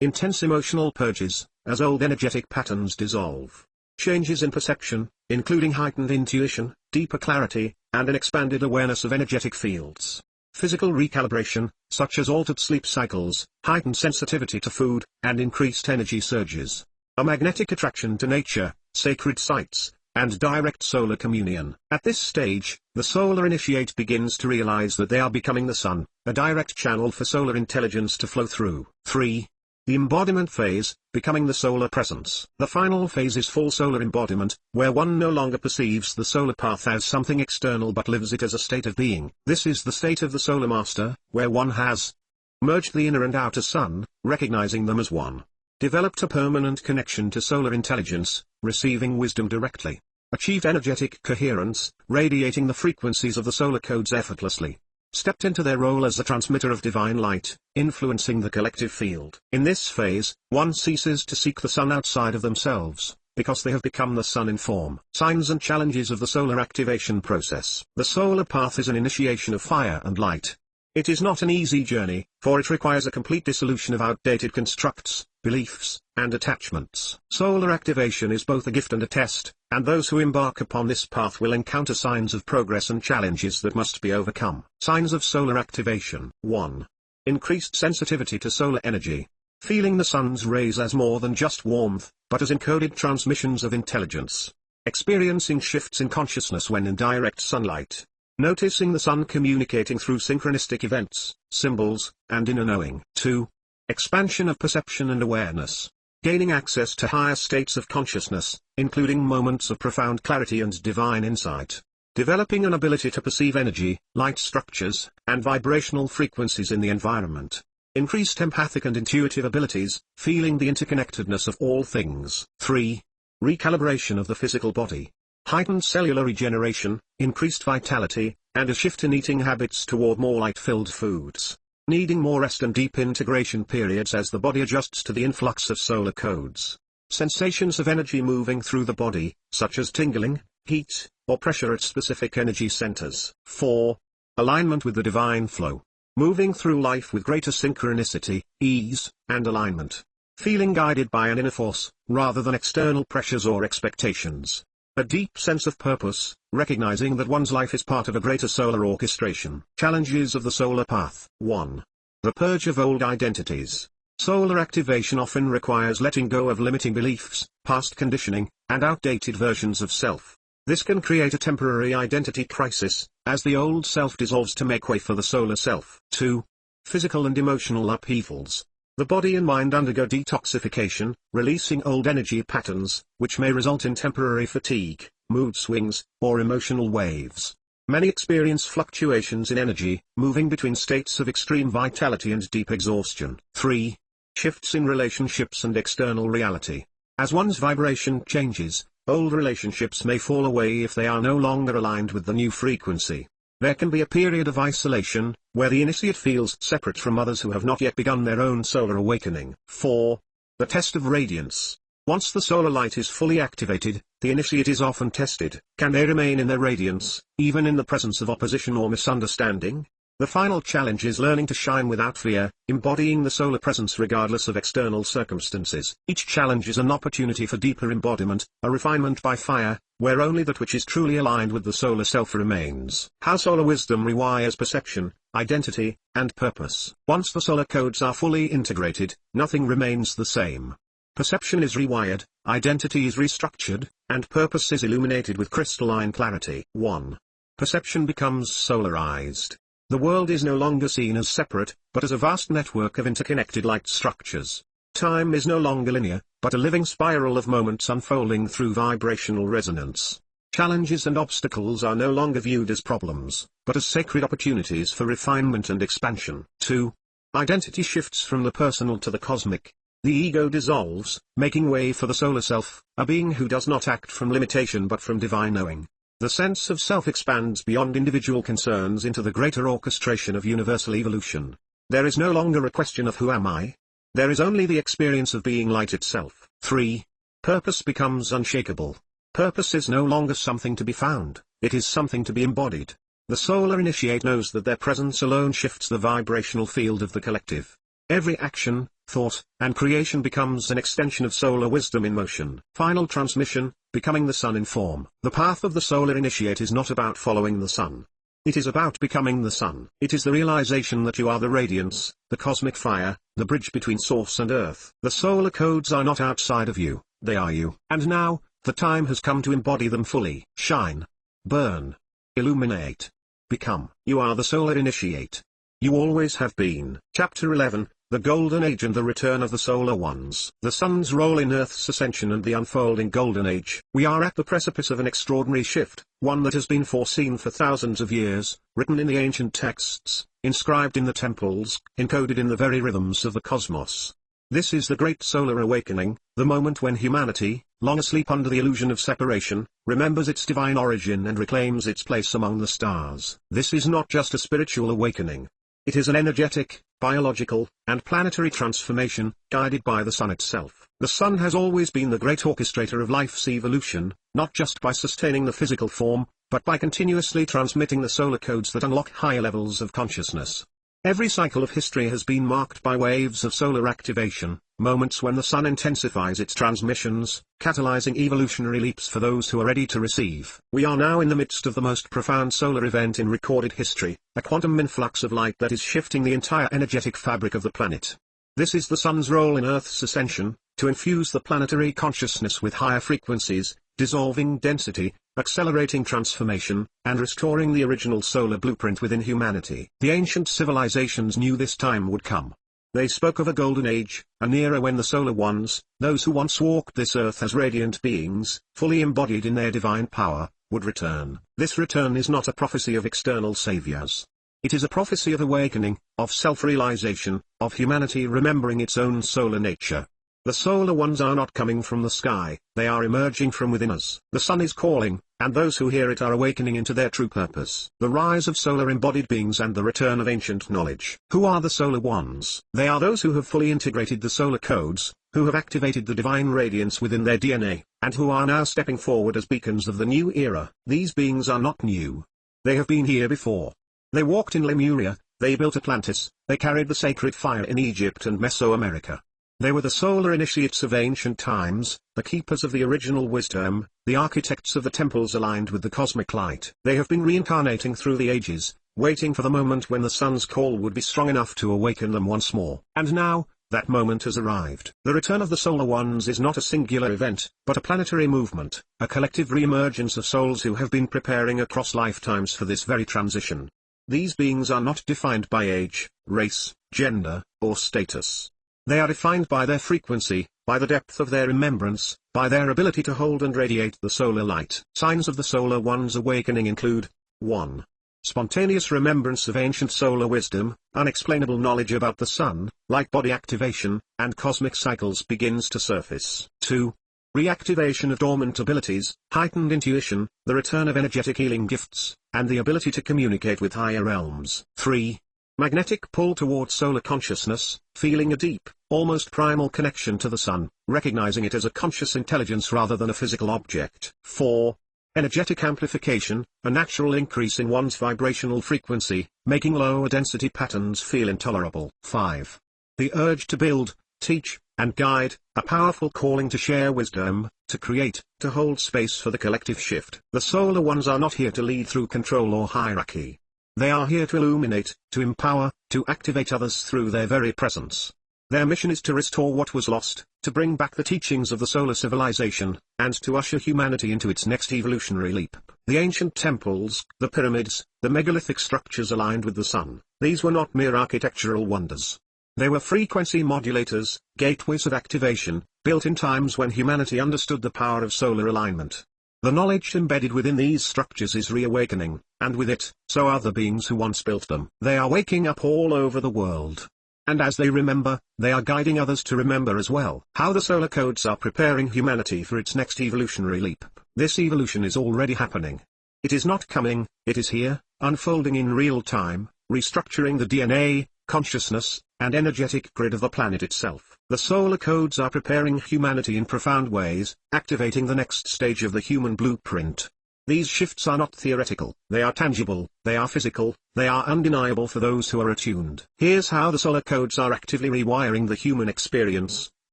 intense emotional purges, as old energetic patterns dissolve. Changes in perception, including heightened intuition, deeper clarity, and an expanded awareness of energetic fields. Physical recalibration, such as altered sleep cycles, heightened sensitivity to food, and increased energy surges. A magnetic attraction to nature, sacred sites, and direct solar communion. At this stage, the solar initiate begins to realize that they are becoming the sun, a direct channel for solar intelligence to flow through. 3. The embodiment phase, becoming the solar presence. The final phase is full solar embodiment, where one no longer perceives the solar path as something external but lives it as a state of being. This is the state of the solar master, where one has merged the inner and outer sun, recognizing them as one. Developed a permanent connection to solar intelligence, receiving wisdom directly. Achieved energetic coherence, radiating the frequencies of the solar codes effortlessly. Stepped into their role as the transmitter of divine light, influencing the collective field. In this phase, one ceases to seek the sun outside of themselves, because they have become the sun in form. Signs and challenges of the solar activation process. The solar path is an initiation of fire and light. It is not an easy journey, for it requires a complete dissolution of outdated constructs, beliefs, and attachments. Solar activation is both a gift and a test, and those who embark upon this path will encounter signs of progress and challenges that must be overcome. Signs of solar activation. 1. Increased sensitivity to solar energy. Feeling the sun's rays as more than just warmth, but as encoded transmissions of intelligence. Experiencing shifts in consciousness when in direct sunlight. Noticing the sun communicating through synchronistic events, symbols, and inner knowing. 2. Expansion of perception and awareness. Gaining access to higher states of consciousness, including moments of profound clarity and divine insight. Developing an ability to perceive energy, light structures, and vibrational frequencies in the environment. Increased empathic and intuitive abilities, feeling the interconnectedness of all things. 3. Recalibration of the physical body. Heightened cellular regeneration, increased vitality, and a shift in eating habits toward more light-filled foods. Needing more rest and deep integration periods as the body adjusts to the influx of solar codes. Sensations of energy moving through the body, such as tingling, heat, or pressure at specific energy centers. 4. Alignment with the divine flow. Moving through life with greater synchronicity, ease, and alignment. Feeling guided by an inner force, rather than external pressures or expectations. A deep sense of purpose, recognizing that one's life is part of a greater solar orchestration. Challenges of the solar path. 1. The purge of old identities. Solar activation often requires letting go of limiting beliefs, past conditioning, and outdated versions of self. This can create a temporary identity crisis, as the old self dissolves to make way for the solar self. 2. Physical and emotional upheavals. The body and mind undergo detoxification, releasing old energy patterns, which may result in temporary fatigue, mood swings, or emotional waves. Many experience fluctuations in energy, moving between states of extreme vitality and deep exhaustion. 3. Shifts in relationships and external reality. As one's vibration changes, old relationships may fall away if they are no longer aligned with the new frequency. There can be a period of isolation, where the initiate feels separate from others who have not yet begun their own solar awakening. 4. The test of radiance. Once the solar light is fully activated, the initiate is often tested. Can they remain in their radiance, even in the presence of opposition or misunderstanding? The final challenge is learning to shine without fear, embodying the solar presence regardless of external circumstances. Each challenge is an opportunity for deeper embodiment, a refinement by fire, where only that which is truly aligned with the solar self remains. How solar wisdom rewires perception, identity, and purpose. Once the solar codes are fully integrated, nothing remains the same. Perception is rewired, identity is restructured, and purpose is illuminated with crystalline clarity. 1. Perception becomes solarized. The world is no longer seen as separate, but as a vast network of interconnected light structures. Time is no longer linear, but a living spiral of moments unfolding through vibrational resonance. Challenges and obstacles are no longer viewed as problems, but as sacred opportunities for refinement and expansion. 2. Identity shifts from the personal to the cosmic. The ego dissolves, making way for the solar self, a being who does not act from limitation but from divine knowing. The sense of self expands beyond individual concerns into the greater orchestration of universal evolution. There is no longer a question of who am I? There is only the experience of being light itself. 3. Purpose becomes unshakable. Purpose is no longer something to be found, it is something to be embodied. The solar initiate knows that their presence alone shifts the vibrational field of the collective. Every action, thought, and creation becomes an extension of solar wisdom in motion. Final transmission, becoming the sun in form. The path of the solar initiate is not about following the sun. It is about becoming the sun. It is the realization that you are the radiance, the cosmic fire, the bridge between source and earth. The solar codes are not outside of you, they are you. And now, the time has come to embody them fully. Shine. Burn. Illuminate. Become. You are the solar initiate. You always have been. Chapter 11, the Golden Age and the return of the Solar Ones. The Sun's role in Earth's ascension and the unfolding Golden Age. We are at the precipice of an extraordinary shift, one that has been foreseen for thousands of years, written in the ancient texts, inscribed in the temples, encoded in the very rhythms of the cosmos. This is the Great Solar Awakening, the moment when humanity, long asleep under the illusion of separation, remembers its divine origin and reclaims its place among the stars. This is not just a spiritual awakening. It is an energetic, biological, and planetary transformation, guided by the Sun itself. The Sun has always been the great orchestrator of life's evolution, not just by sustaining the physical form, but by continuously transmitting the solar codes that unlock higher levels of consciousness. Every cycle of history has been marked by waves of solar activation, moments when the Sun intensifies its transmissions, catalyzing evolutionary leaps for those who are ready to receive. We are now in the midst of the most profound solar event in recorded history, a quantum influx of light that is shifting the entire energetic fabric of the planet. This is the Sun's role in Earth's ascension, to infuse the planetary consciousness with higher frequencies, dissolving density, accelerating transformation, and restoring the original solar blueprint within humanity. The ancient civilizations knew this time would come. They spoke of a golden age, an era when the Solar Ones, those who once walked this earth as radiant beings, fully embodied in their divine power, would return. This return is not a prophecy of external saviors. It is a prophecy of awakening, of self-realization, of humanity remembering its own solar nature. The Solar Ones are not coming from the sky, they are emerging from within us. The Sun is calling, and those who hear it are awakening into their true purpose. The rise of solar embodied beings and the return of ancient knowledge. Who are the Solar Ones? They are those who have fully integrated the solar codes, who have activated the divine radiance within their DNA, and who are now stepping forward as beacons of the new era. These beings are not new. They have been here before. They walked in Lemuria, they built Atlantis, they carried the sacred fire in Egypt and Mesoamerica. They were the solar initiates of ancient times, the keepers of the original wisdom, the architects of the temples aligned with the cosmic light. They have been reincarnating through the ages, waiting for the moment when the Sun's call would be strong enough to awaken them once more. And now, that moment has arrived. The return of the Solar Ones is not a singular event, but a planetary movement, a collective re-emergence of souls who have been preparing across lifetimes for this very transition. These beings are not defined by age, race, gender, or status. They are defined by their frequency, by the depth of their remembrance, by their ability to hold and radiate the solar light. Signs of the Solar One's awakening include 1. Spontaneous remembrance of ancient solar wisdom, unexplainable knowledge about the Sun, light body activation, and cosmic cycles begins to surface. 2. Reactivation of dormant abilities, heightened intuition, the return of energetic healing gifts, and the ability to communicate with higher realms. 3. Magnetic pull toward solar consciousness, feeling a deep, almost primal connection to the Sun, recognizing it as a conscious intelligence rather than a physical object. 4. Energetic amplification, a natural increase in one's vibrational frequency, making lower density patterns feel intolerable. 5. The urge to build, teach, and guide, a powerful calling to share wisdom, to create, to hold space for the collective shift. The Solar Ones are not here to lead through control or hierarchy. They are here to illuminate, to empower, to activate others through their very presence. Their mission is to restore what was lost, to bring back the teachings of the solar civilization, and to usher humanity into its next evolutionary leap. The ancient temples, the pyramids, the megalithic structures aligned with the Sun, these were not mere architectural wonders. They were frequency modulators, gateways of activation, built in times when humanity understood the power of solar alignment. The knowledge embedded within these structures is reawakening, and with it, so are the beings who once built them. They are waking up all over the world. And as they remember, they are guiding others to remember as well. How the solar codes are preparing humanity for its next evolutionary leap. This evolution is already happening. It is not coming, it is here, unfolding in real time, restructuring the DNA, consciousness, and energetic grid of the planet itself. The solar codes are preparing humanity in profound ways, activating the next stage of the human blueprint. These shifts are not theoretical, they are tangible, they are physical, they are undeniable for those who are attuned. Here's how the solar codes are actively rewiring the human experience.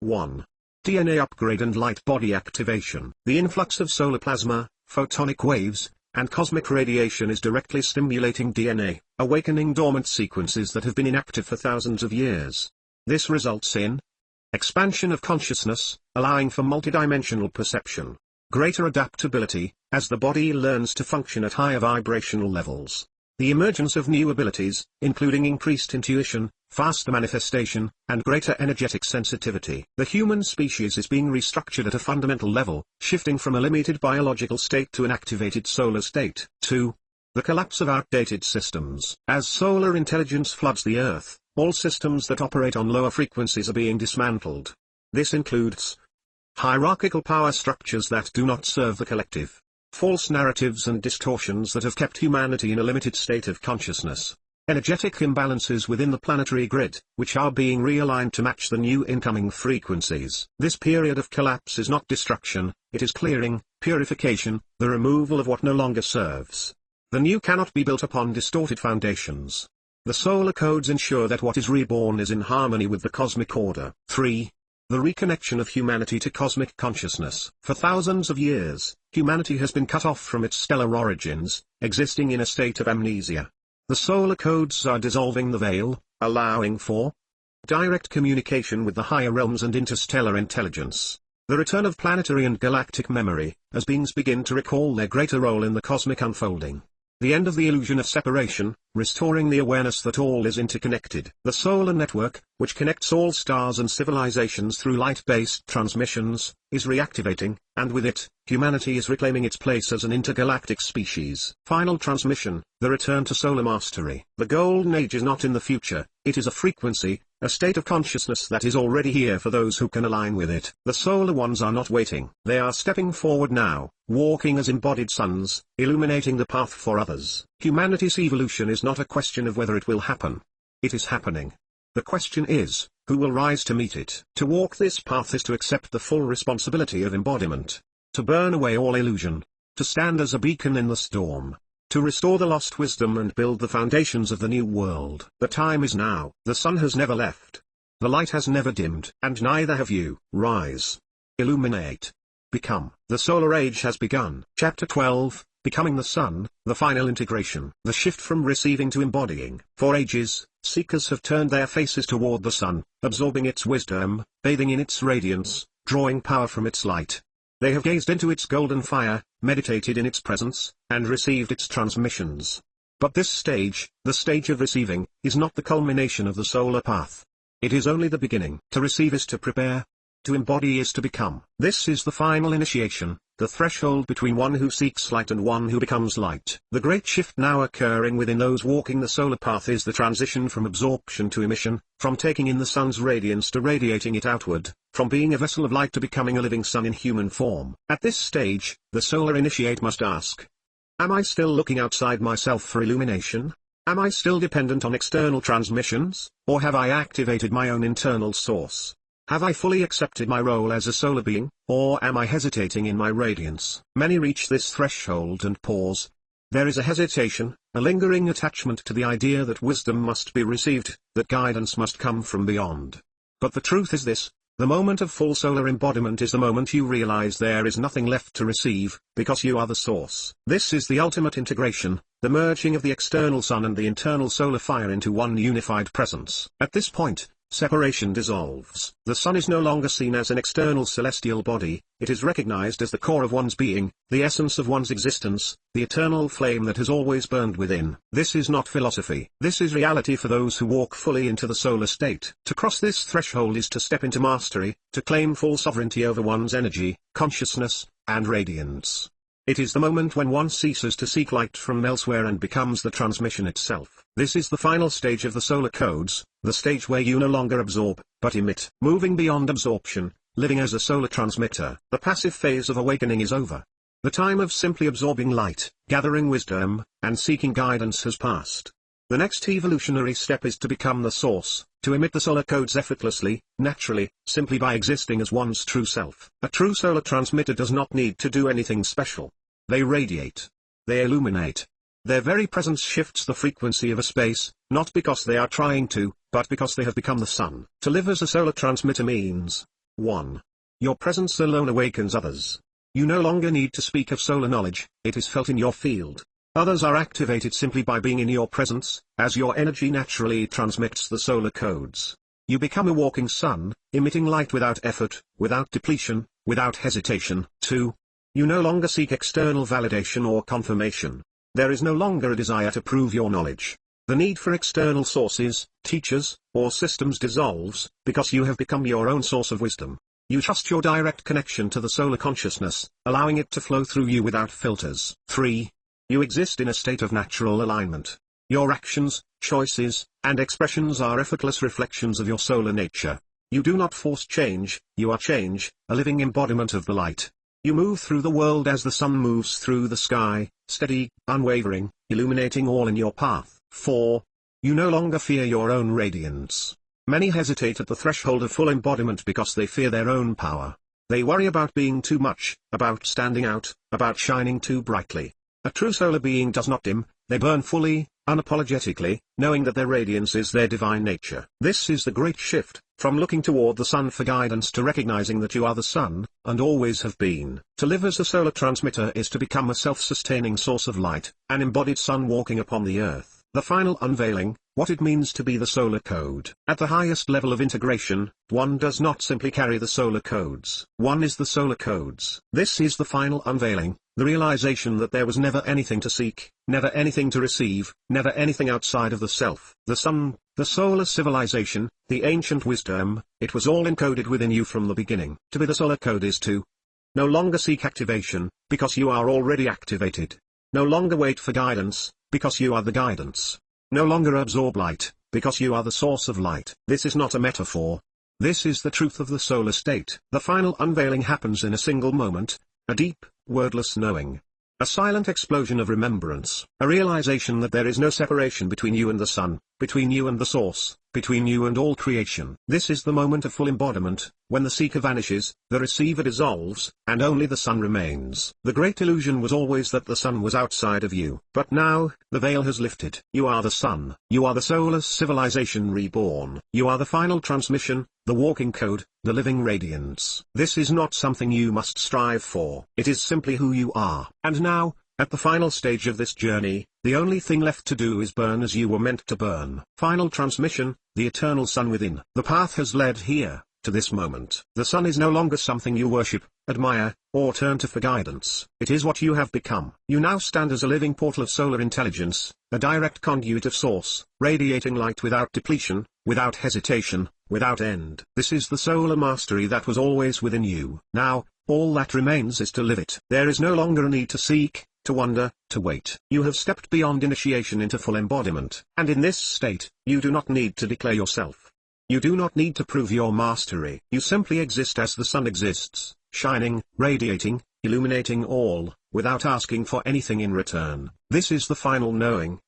1. DNA upgrade and light body activation. The influx of solar plasma, photonic waves, and cosmic radiation is directly stimulating DNA, awakening dormant sequences that have been inactive for thousands of years. This results in expansion of consciousness, allowing for multidimensional perception, greater adaptability, as the body learns to function at higher vibrational levels. The emergence of new abilities, including increased intuition, faster manifestation, and greater energetic sensitivity. The human species is being restructured at a fundamental level, shifting from a limited biological state to an activated solar state. 2. The collapse of outdated systems. As solar intelligence floods the Earth, all systems that operate on lower frequencies are being dismantled. This includes hierarchical power structures that do not serve the collective, false narratives and distortions that have kept humanity in a limited state of consciousness, energetic imbalances within the planetary grid, which are being realigned to match the new incoming frequencies. This period of collapse is not destruction, it is clearing, purification, the removal of what no longer serves. The new cannot be built upon distorted foundations. The solar codes ensure that what is reborn is in harmony with the cosmic order. 3. The reconnection of humanity to cosmic consciousness. For thousands of years, humanity has been cut off from its stellar origins, existing in a state of amnesia. The solar codes are dissolving the veil, allowing for direct communication with the higher realms and interstellar intelligence. The return of planetary and galactic memory, as beings begin to recall their greater role in the cosmic unfolding. The end of the illusion of separation, restoring the awareness that all is interconnected. The solar network, which connects all stars and civilizations through light-based transmissions, is reactivating, and with it, humanity is reclaiming its place as an intergalactic species. Final transmission, the return to solar mastery. The golden age is not in the future, it is a frequency, a state of consciousness that is already here for those who can align with it. The solar ones are not waiting. They are stepping forward now, walking as embodied suns, illuminating the path for others. Humanity's evolution is not a question of whether it will happen. It is happening. The question is, who will rise to meet it? To walk this path is to accept the full responsibility of embodiment. To burn away all illusion. To stand as a beacon in the storm. To restore the lost wisdom and build the foundations of the new world. The time is now. The sun has never left. The light has never dimmed. And neither have you. Rise. Illuminate. Become. The solar age has begun. Chapter 12, Becoming the Sun, the final integration. The shift from receiving to embodying. For ages, seekers have turned their faces toward the sun, absorbing its wisdom, bathing in its radiance, drawing power from its light. They have gazed into its golden fire, meditated in its presence, and received its transmissions. But this stage, the stage of receiving, is not the culmination of the solar path. It is only the beginning. To receive is to prepare. To embody is to become. This is the final initiation, the threshold between one who seeks light and one who becomes light. The great shift now occurring within those walking the solar path is the transition from absorption to emission, from taking in the sun's radiance to radiating it outward, from being a vessel of light to becoming a living sun in human form. At this stage, the solar initiate must ask, am I still looking outside myself for illumination? Am I still dependent on external transmissions, or have I activated my own internal source? Have I fully accepted my role as a solar being, or am I hesitating in my radiance? Many reach this threshold and pause. There is a hesitation, a lingering attachment to the idea that wisdom must be received, that guidance must come from beyond. But the truth is this, the moment of full solar embodiment is the moment you realize there is nothing left to receive, because you are the source. This is the ultimate integration, the merging of the external sun and the internal solar fire into one unified presence. At this point, separation dissolves. The sun is no longer seen as an external celestial body, it is recognized as the core of one's being, the essence of one's existence, the eternal flame that has always burned within. This is not philosophy. This is reality for those who walk fully into the solar state. To cross this threshold is to step into mastery, to claim full sovereignty over one's energy, consciousness, and radiance. It is the moment when one ceases to seek light from elsewhere and becomes the transmission itself. This is the final stage of the solar codes, the stage where you no longer absorb, but emit. Moving beyond absorption, living as a solar transmitter. The passive phase of awakening is over. The time of simply absorbing light, gathering wisdom, and seeking guidance has passed. The next evolutionary step is to become the source, to emit the solar codes effortlessly, naturally, simply by existing as one's true self. A true solar transmitter does not need to do anything special. They radiate. They illuminate. Their very presence shifts the frequency of a space, not because they are trying to, but because they have become the sun. To live as a solar transmitter means 1. Your presence alone awakens others. You no longer need to speak of solar knowledge, it is felt in your field. Others are activated simply by being in your presence, as your energy naturally transmits the solar codes. You become a walking sun, emitting light without effort, without depletion, without hesitation. 2. You no longer seek external validation or confirmation. There is no longer a desire to prove your knowledge. The need for external sources, teachers, or systems dissolves, because you have become your own source of wisdom. You trust your direct connection to the solar consciousness, allowing it to flow through you without filters. 3. You exist in a state of natural alignment. Your actions, choices, and expressions are effortless reflections of your solar nature. You do not force change, you are change, a living embodiment of the light. You move through the world as the sun moves through the sky, steady, unwavering, illuminating all in your path. 4. You no longer fear your own radiance. Many hesitate at the threshold of full embodiment because they fear their own power. They worry about being too much, about standing out, about shining too brightly. A true solar being does not dim, they burn fully, unapologetically, knowing that their radiance is their divine nature. This is the great shift, from looking toward the sun for guidance to recognizing that you are the sun, and always have been. To live as a solar transmitter is to become a self-sustaining source of light, an embodied sun walking upon the earth. The final unveiling, what it means to be the solar code. At the highest level of integration, one does not simply carry the solar codes. One is the solar codes. This is the final unveiling, the realization that there was never anything to seek, never anything to receive, never anything outside of the self. The sun, the solar civilization, the ancient wisdom, it was all encoded within you from the beginning. To be the solar code is to no longer seek activation, because you are already activated. No longer wait for guidance, because you are the guidance. No longer absorb light, because you are the source of light. This is not a metaphor. This is the truth of the solar state. The final unveiling happens in a single moment, a deep, wordless knowing. A silent explosion of remembrance. A realization that there is no separation between you and the sun, between you and the source, between you and all creation. This is the moment of full embodiment, when the seeker vanishes, the receiver dissolves, and only the sun remains. The great illusion was always that the sun was outside of you. But now, the veil has lifted. You are the sun. You are the solar civilization reborn. You are the final transmission, the walking code, the living radiance. This is not something you must strive for. It is simply who you are. And now, at the final stage of this journey, the only thing left to do is burn as you were meant to burn. Final transmission, the eternal sun within. The path has led here, to this moment. The sun is no longer something you worship, admire, or turn to for guidance. It is what you have become. You now stand as a living portal of solar intelligence, a direct conduit of source, radiating light without depletion, without hesitation, without end. This is the solar mastery that was always within you. Now, all that remains is to live it. There is no longer a need to seek, to wonder, to wait. You have stepped beyond initiation into full embodiment. And in this state, you do not need to declare yourself. You do not need to prove your mastery. You simply exist as the sun exists, shining, radiating, illuminating all, without asking for anything in return. This is the final knowing.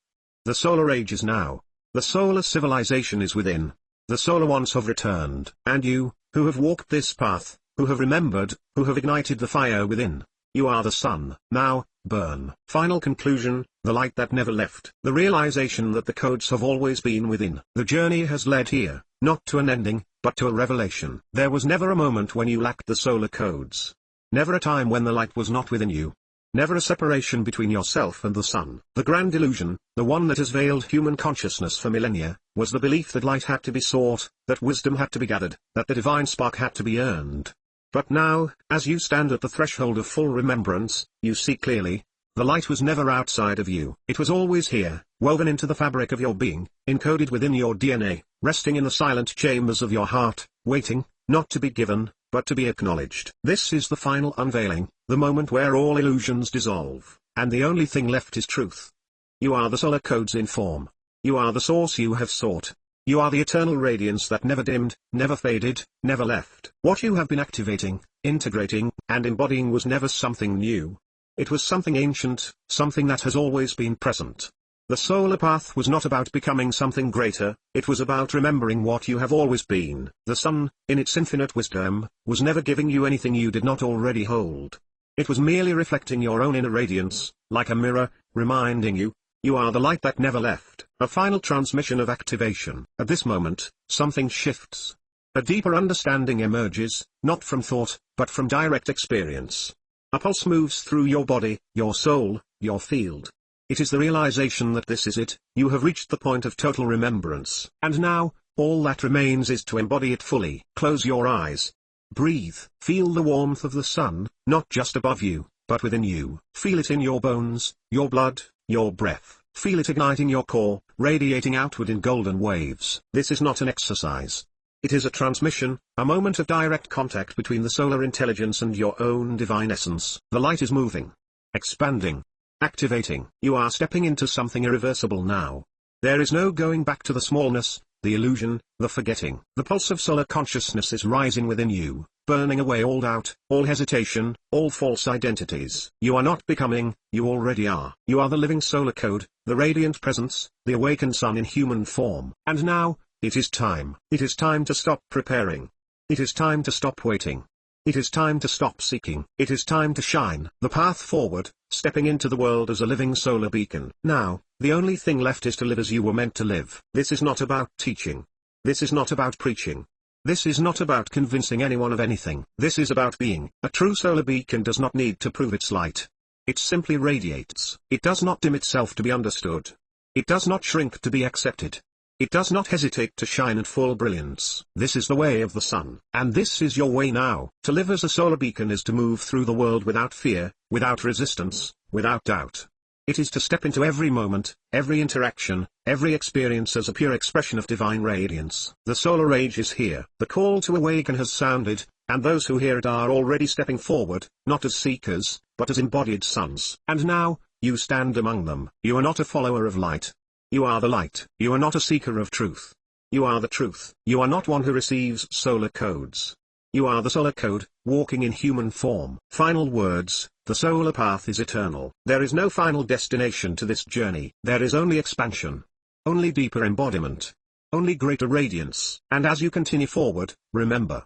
The solar age is now. The solar civilization is within. The solar ones have returned. And you, who have walked this path, who have remembered, who have ignited the fire within, you are the sun. Now, burn. Final conclusion, the light that never left. The realization that the codes have always been within. The journey has led here, not to an ending, but to a revelation. There was never a moment when you lacked the solar codes. Never a time when the light was not within you. Never a separation between yourself and the sun. The grand illusion, the one that has veiled human consciousness for millennia, was the belief that light had to be sought, that wisdom had to be gathered, that the divine spark had to be earned. But now, as you stand at the threshold of full remembrance, you see clearly, the light was never outside of you. It was always here, woven into the fabric of your being, encoded within your DNA, resting in the silent chambers of your heart, waiting, not to be given, but to be acknowledged. This is the final unveiling, the moment where all illusions dissolve, and the only thing left is truth. You are the solar codes in form. You are the source you have sought. You are the eternal radiance that never dimmed, never faded, never left. What you have been activating, integrating, and embodying was never something new. It was something ancient, something that has always been present. The solar path was not about becoming something greater, it was about remembering what you have always been. The sun, in its infinite wisdom, was never giving you anything you did not already hold. It was merely reflecting your own inner radiance, like a mirror, reminding you, you are the light that never left. A final transmission of activation. At this moment, something shifts. A deeper understanding emerges, not from thought, but from direct experience. A pulse moves through your body, your soul, your field. It is the realization that this is it, you have reached the point of total remembrance. And now, all that remains is to embody it fully. Close your eyes. Breathe. Feel the warmth of the sun, not just above you, but within you. Feel it in your bones, your blood, your breath. Feel it igniting your core, radiating outward in golden waves. This is not an exercise. It is a transmission, a moment of direct contact between the solar intelligence and your own divine essence. The light is moving, expanding, activating. You are stepping into something irreversible now. There is no going back to the smallness, the illusion, the forgetting. The pulse of solar consciousness is rising within you, burning away all doubt, all hesitation, all false identities. You are not becoming, you already are. You are the living solar code, the radiant presence, the awakened sun in human form. And now, it is time. It is time to stop preparing. It is time to stop waiting. It is time to stop seeking. It is time to shine. The path forward, stepping into the world as a living solar beacon. Now, the only thing left is to live as you were meant to live. This is not about teaching. This is not about preaching. This is not about convincing anyone of anything. This is about being. A true solar beacon does not need to prove its light. It simply radiates. It does not dim itself to be understood. It does not shrink to be accepted. It does not hesitate to shine in full brilliance. This is the way of the sun. And this is your way now. To live as a solar beacon is to move through the world without fear, without resistance, without doubt. It is to step into every moment, every interaction, every experience as a pure expression of divine radiance. The solar age is here. The call to awaken has sounded, and those who hear it are already stepping forward, not as seekers, but as embodied sons. And now, you stand among them. You are not a follower of light. You are the light. You are not a seeker of truth. You are the truth. You are not one who receives solar codes. You are the solar code, walking in human form. Final words, the solar path is eternal. There is no final destination to this journey. There is only expansion. Only deeper embodiment. Only greater radiance. And as you continue forward, remember.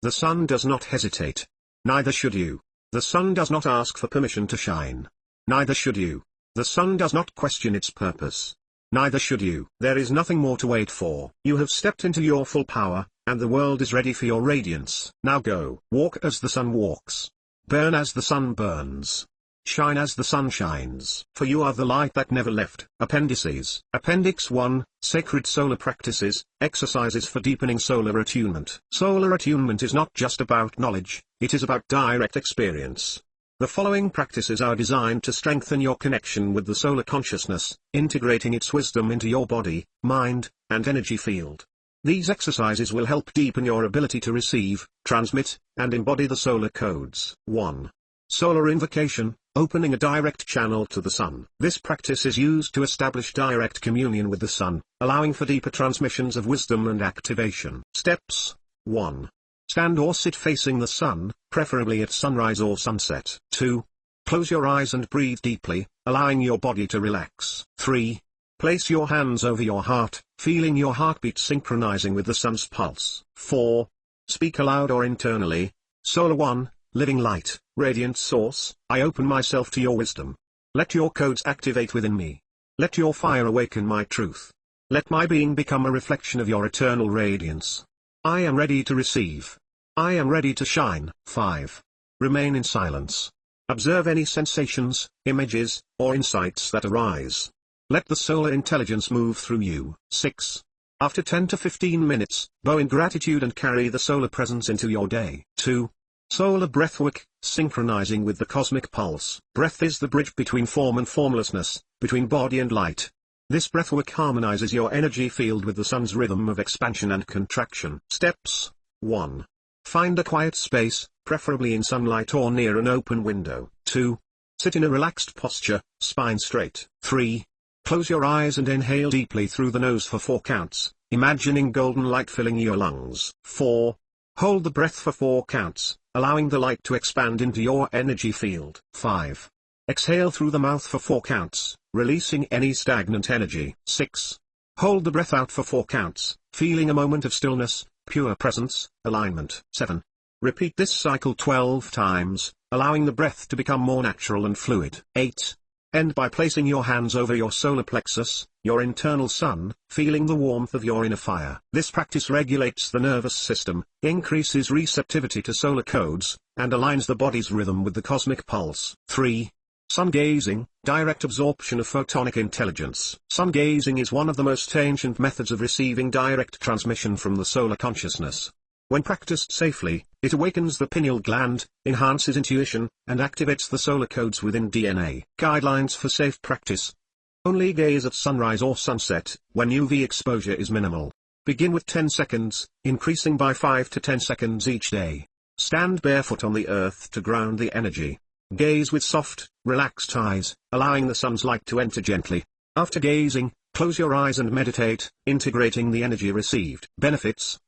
The sun does not hesitate. Neither should you. The sun does not ask for permission to shine. Neither should you. The sun does not question its purpose. Neither should you. There is nothing more to wait for. You have stepped into your full power, and the world is ready for your radiance. Now go. Walk as the sun walks. Burn as the sun burns. Shine as the sun shines. For you are the light that never left. Appendices. Appendix 1, Sacred Solar Practices, Exercises for Deepening Solar Attunement. Solar attunement is not just about knowledge, it is about direct experience. The following practices are designed to strengthen your connection with the solar consciousness, integrating its wisdom into your body, mind, and energy field. These exercises will help deepen your ability to receive, transmit, and embody the solar codes. 1. Solar Invocation, opening a direct channel to the sun. This practice is used to establish direct communion with the sun, allowing for deeper transmissions of wisdom and activation. Steps. 1. Stand or sit facing the sun, preferably at sunrise or sunset. 2. Close your eyes and breathe deeply, allowing your body to relax. 3. Place your hands over your heart, feeling your heartbeat synchronizing with the sun's pulse. 4. Speak aloud or internally. Solar One, living light, radiant source, I open myself to your wisdom. Let your codes activate within me. Let your fire awaken my truth. Let my being become a reflection of your eternal radiance. I am ready to receive. I am ready to shine. 5. Remain in silence. Observe any sensations, images, or insights that arise. Let the solar intelligence move through you. 6. After 10 to 15 minutes, bow in gratitude and carry the solar presence into your day. 2. Solar breathwork, synchronizing with the cosmic pulse. Breath is the bridge between form and formlessness, between body and light. This breathwork harmonizes your energy field with the sun's rhythm of expansion and contraction. Steps. 1. Find a quiet space, preferably in sunlight or near an open window. 2. Sit in a relaxed posture, spine straight. 3. Close your eyes and inhale deeply through the nose for 4 counts, imagining golden light filling your lungs. 4. Hold the breath for 4 counts, allowing the light to expand into your energy field. 5. Exhale through the mouth for 4 counts, releasing any stagnant energy. 6. Hold the breath out for 4 counts, feeling a moment of stillness, pure presence, alignment. 7. Repeat this cycle 12 times, allowing the breath to become more natural and fluid. 8. End by placing your hands over your solar plexus, your internal sun, feeling the warmth of your inner fire. This practice regulates the nervous system, increases receptivity to solar codes, and aligns the body's rhythm with the cosmic pulse. 3. Sun gazing, direct absorption of photonic intelligence. Sun gazing is one of the most ancient methods of receiving direct transmission from the solar consciousness. When practiced safely, it awakens the pineal gland, enhances intuition, and activates the solar codes within DNA. Guidelines for safe practice. Only gaze at sunrise or sunset, when UV exposure is minimal. Begin with 10 seconds, increasing by 5 to 10 seconds each day. Stand barefoot on the earth to ground the energy. Gaze with soft, relaxed eyes, allowing the sun's light to enter gently. After gazing, close your eyes and meditate, integrating the energy received. Benefits: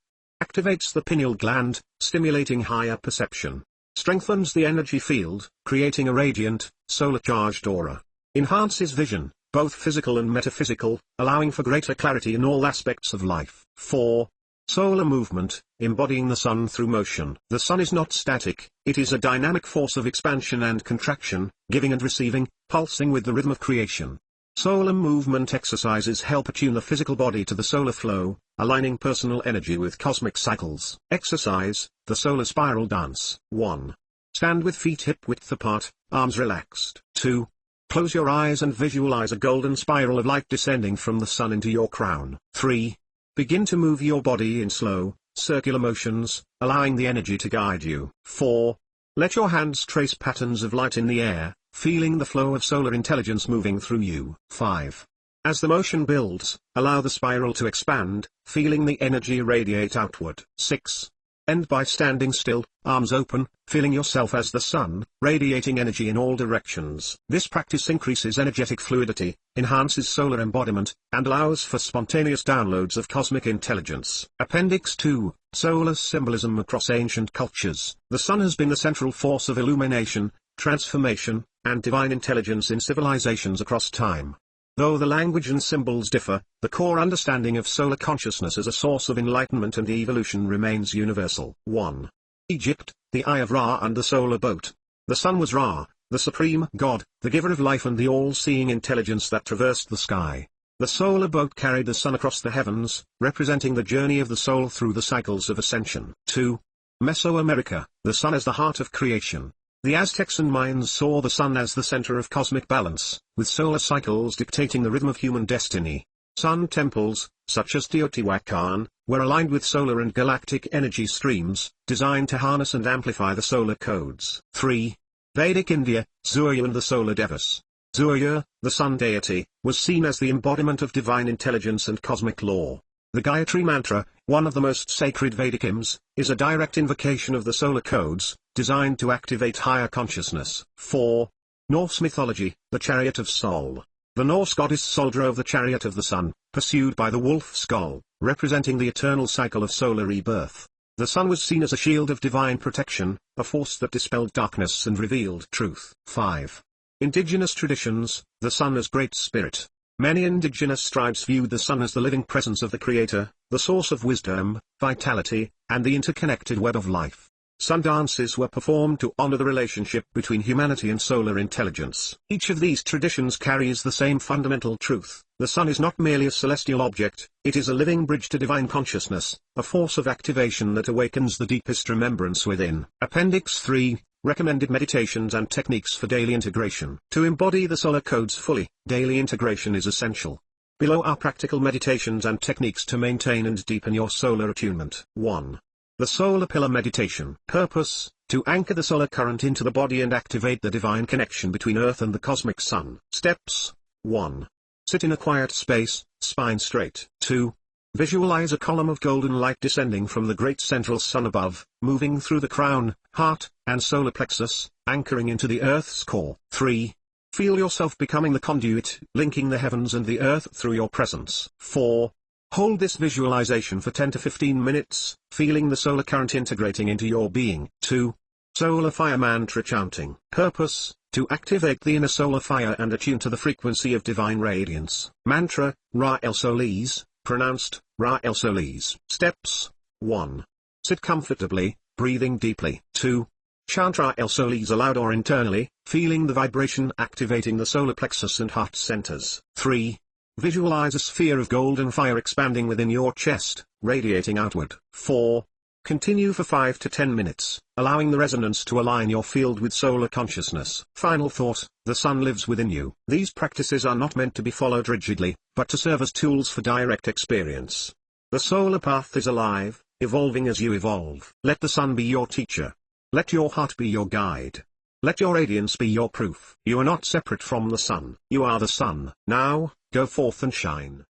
activates the pineal gland, stimulating higher perception. Strengthens the energy field, creating a radiant, solar-charged aura. Enhances vision, both physical and metaphysical, allowing for greater clarity in all aspects of life. 4. Solar movement, embodying the sun through motion. The sun is not static, it is a dynamic force of expansion and contraction, giving and receiving, pulsing with the rhythm of creation. Solar movement exercises help attune the physical body to the solar flow, aligning personal energy with cosmic cycles. Exercise, the solar spiral dance. 1. Stand with feet hip-width apart, arms relaxed. 2. Close your eyes and visualize a golden spiral of light descending from the sun into your crown. 3. Begin to move your body in slow, circular motions, allowing the energy to guide you. 4. Let your hands trace patterns of light in the air, feeling the flow of solar intelligence moving through you. 5. As the motion builds, allow the spiral to expand, feeling the energy radiate outward. 6. End by standing still, arms open, feeling yourself as the sun, radiating energy in all directions. This practice increases energetic fluidity, enhances solar embodiment, and allows for spontaneous downloads of cosmic intelligence. Appendix 2, Solar Symbolism Across Ancient Cultures. The sun has been the central force of illumination, transformation, and divine intelligence in civilizations across time. Though the language and symbols differ, the core understanding of solar consciousness as a source of enlightenment and evolution remains universal. 1. Egypt, the Eye of Ra and the Solar Boat. The sun was Ra, the supreme god, the giver of life and the all-seeing intelligence that traversed the sky. The solar boat carried the sun across the heavens, representing the journey of the soul through the cycles of ascension. 2. Mesoamerica, the sun as the heart of creation. The Aztecs and Mayans saw the sun as the center of cosmic balance, with solar cycles dictating the rhythm of human destiny. Sun temples, such as Teotihuacan, were aligned with solar and galactic energy streams, designed to harness and amplify the solar codes. 3. Vedic India, Surya and the solar devas. Surya, the sun deity, was seen as the embodiment of divine intelligence and cosmic law. The Gayatri Mantra, one of the most sacred Vedic hymns, is a direct invocation of the solar codes, designed to activate higher consciousness. 4. Norse mythology, the Chariot of Sol. The Norse goddess Sol drove the chariot of the sun, pursued by the wolf skull, representing the eternal cycle of solar rebirth. The sun was seen as a shield of divine protection, a force that dispelled darkness and revealed truth. 5. Indigenous traditions, the sun as Great Spirit. Many indigenous tribes viewed the sun as the living presence of the Creator, the source of wisdom, vitality, and the interconnected web of life. Sun dances were performed to honor the relationship between humanity and solar intelligence. Each of these traditions carries the same fundamental truth: the sun is not merely a celestial object, it is a living bridge to divine consciousness, a force of activation that awakens the deepest remembrance within. Appendix 3, Recommended Meditations and Techniques for Daily Integration. To embody the solar codes fully, daily integration is essential. Below are practical meditations and techniques to maintain and deepen your solar attunement. 1. The Solar Pillar Meditation. Purpose: to anchor the solar current into the body and activate the divine connection between Earth and the cosmic sun. Steps: 1. Sit in a quiet space, spine straight. 2. Visualize a column of golden light descending from the great central sun above, moving through the crown, heart, and solar plexus, anchoring into the Earth's core. 3. Feel yourself becoming the conduit, linking the heavens and the Earth through your presence. 4. Hold this visualization for 10 to 15 minutes, feeling the solar current integrating into your being. 2. Solar Fire Mantra Chanting. Purpose: to activate the inner solar fire and attune to the frequency of divine radiance. Mantra: Ra El Solis, pronounced Ra El Solis. Steps: 1. Sit comfortably, breathing deeply. 2. Chant Ra El Solis aloud or internally, feeling the vibration activating the solar plexus and heart centers. 3. Visualize a sphere of golden fire expanding within your chest, radiating outward. 4. Continue for 5 to 10 minutes, allowing the resonance to align your field with solar consciousness. Final thought: the sun lives within you. These practices are not meant to be followed rigidly, but to serve as tools for direct experience. The solar path is alive, evolving as you evolve. Let the sun be your teacher. Let your heart be your guide. Let your radiance be your proof. You are not separate from the sun. You are the sun. Now, go forth and shine.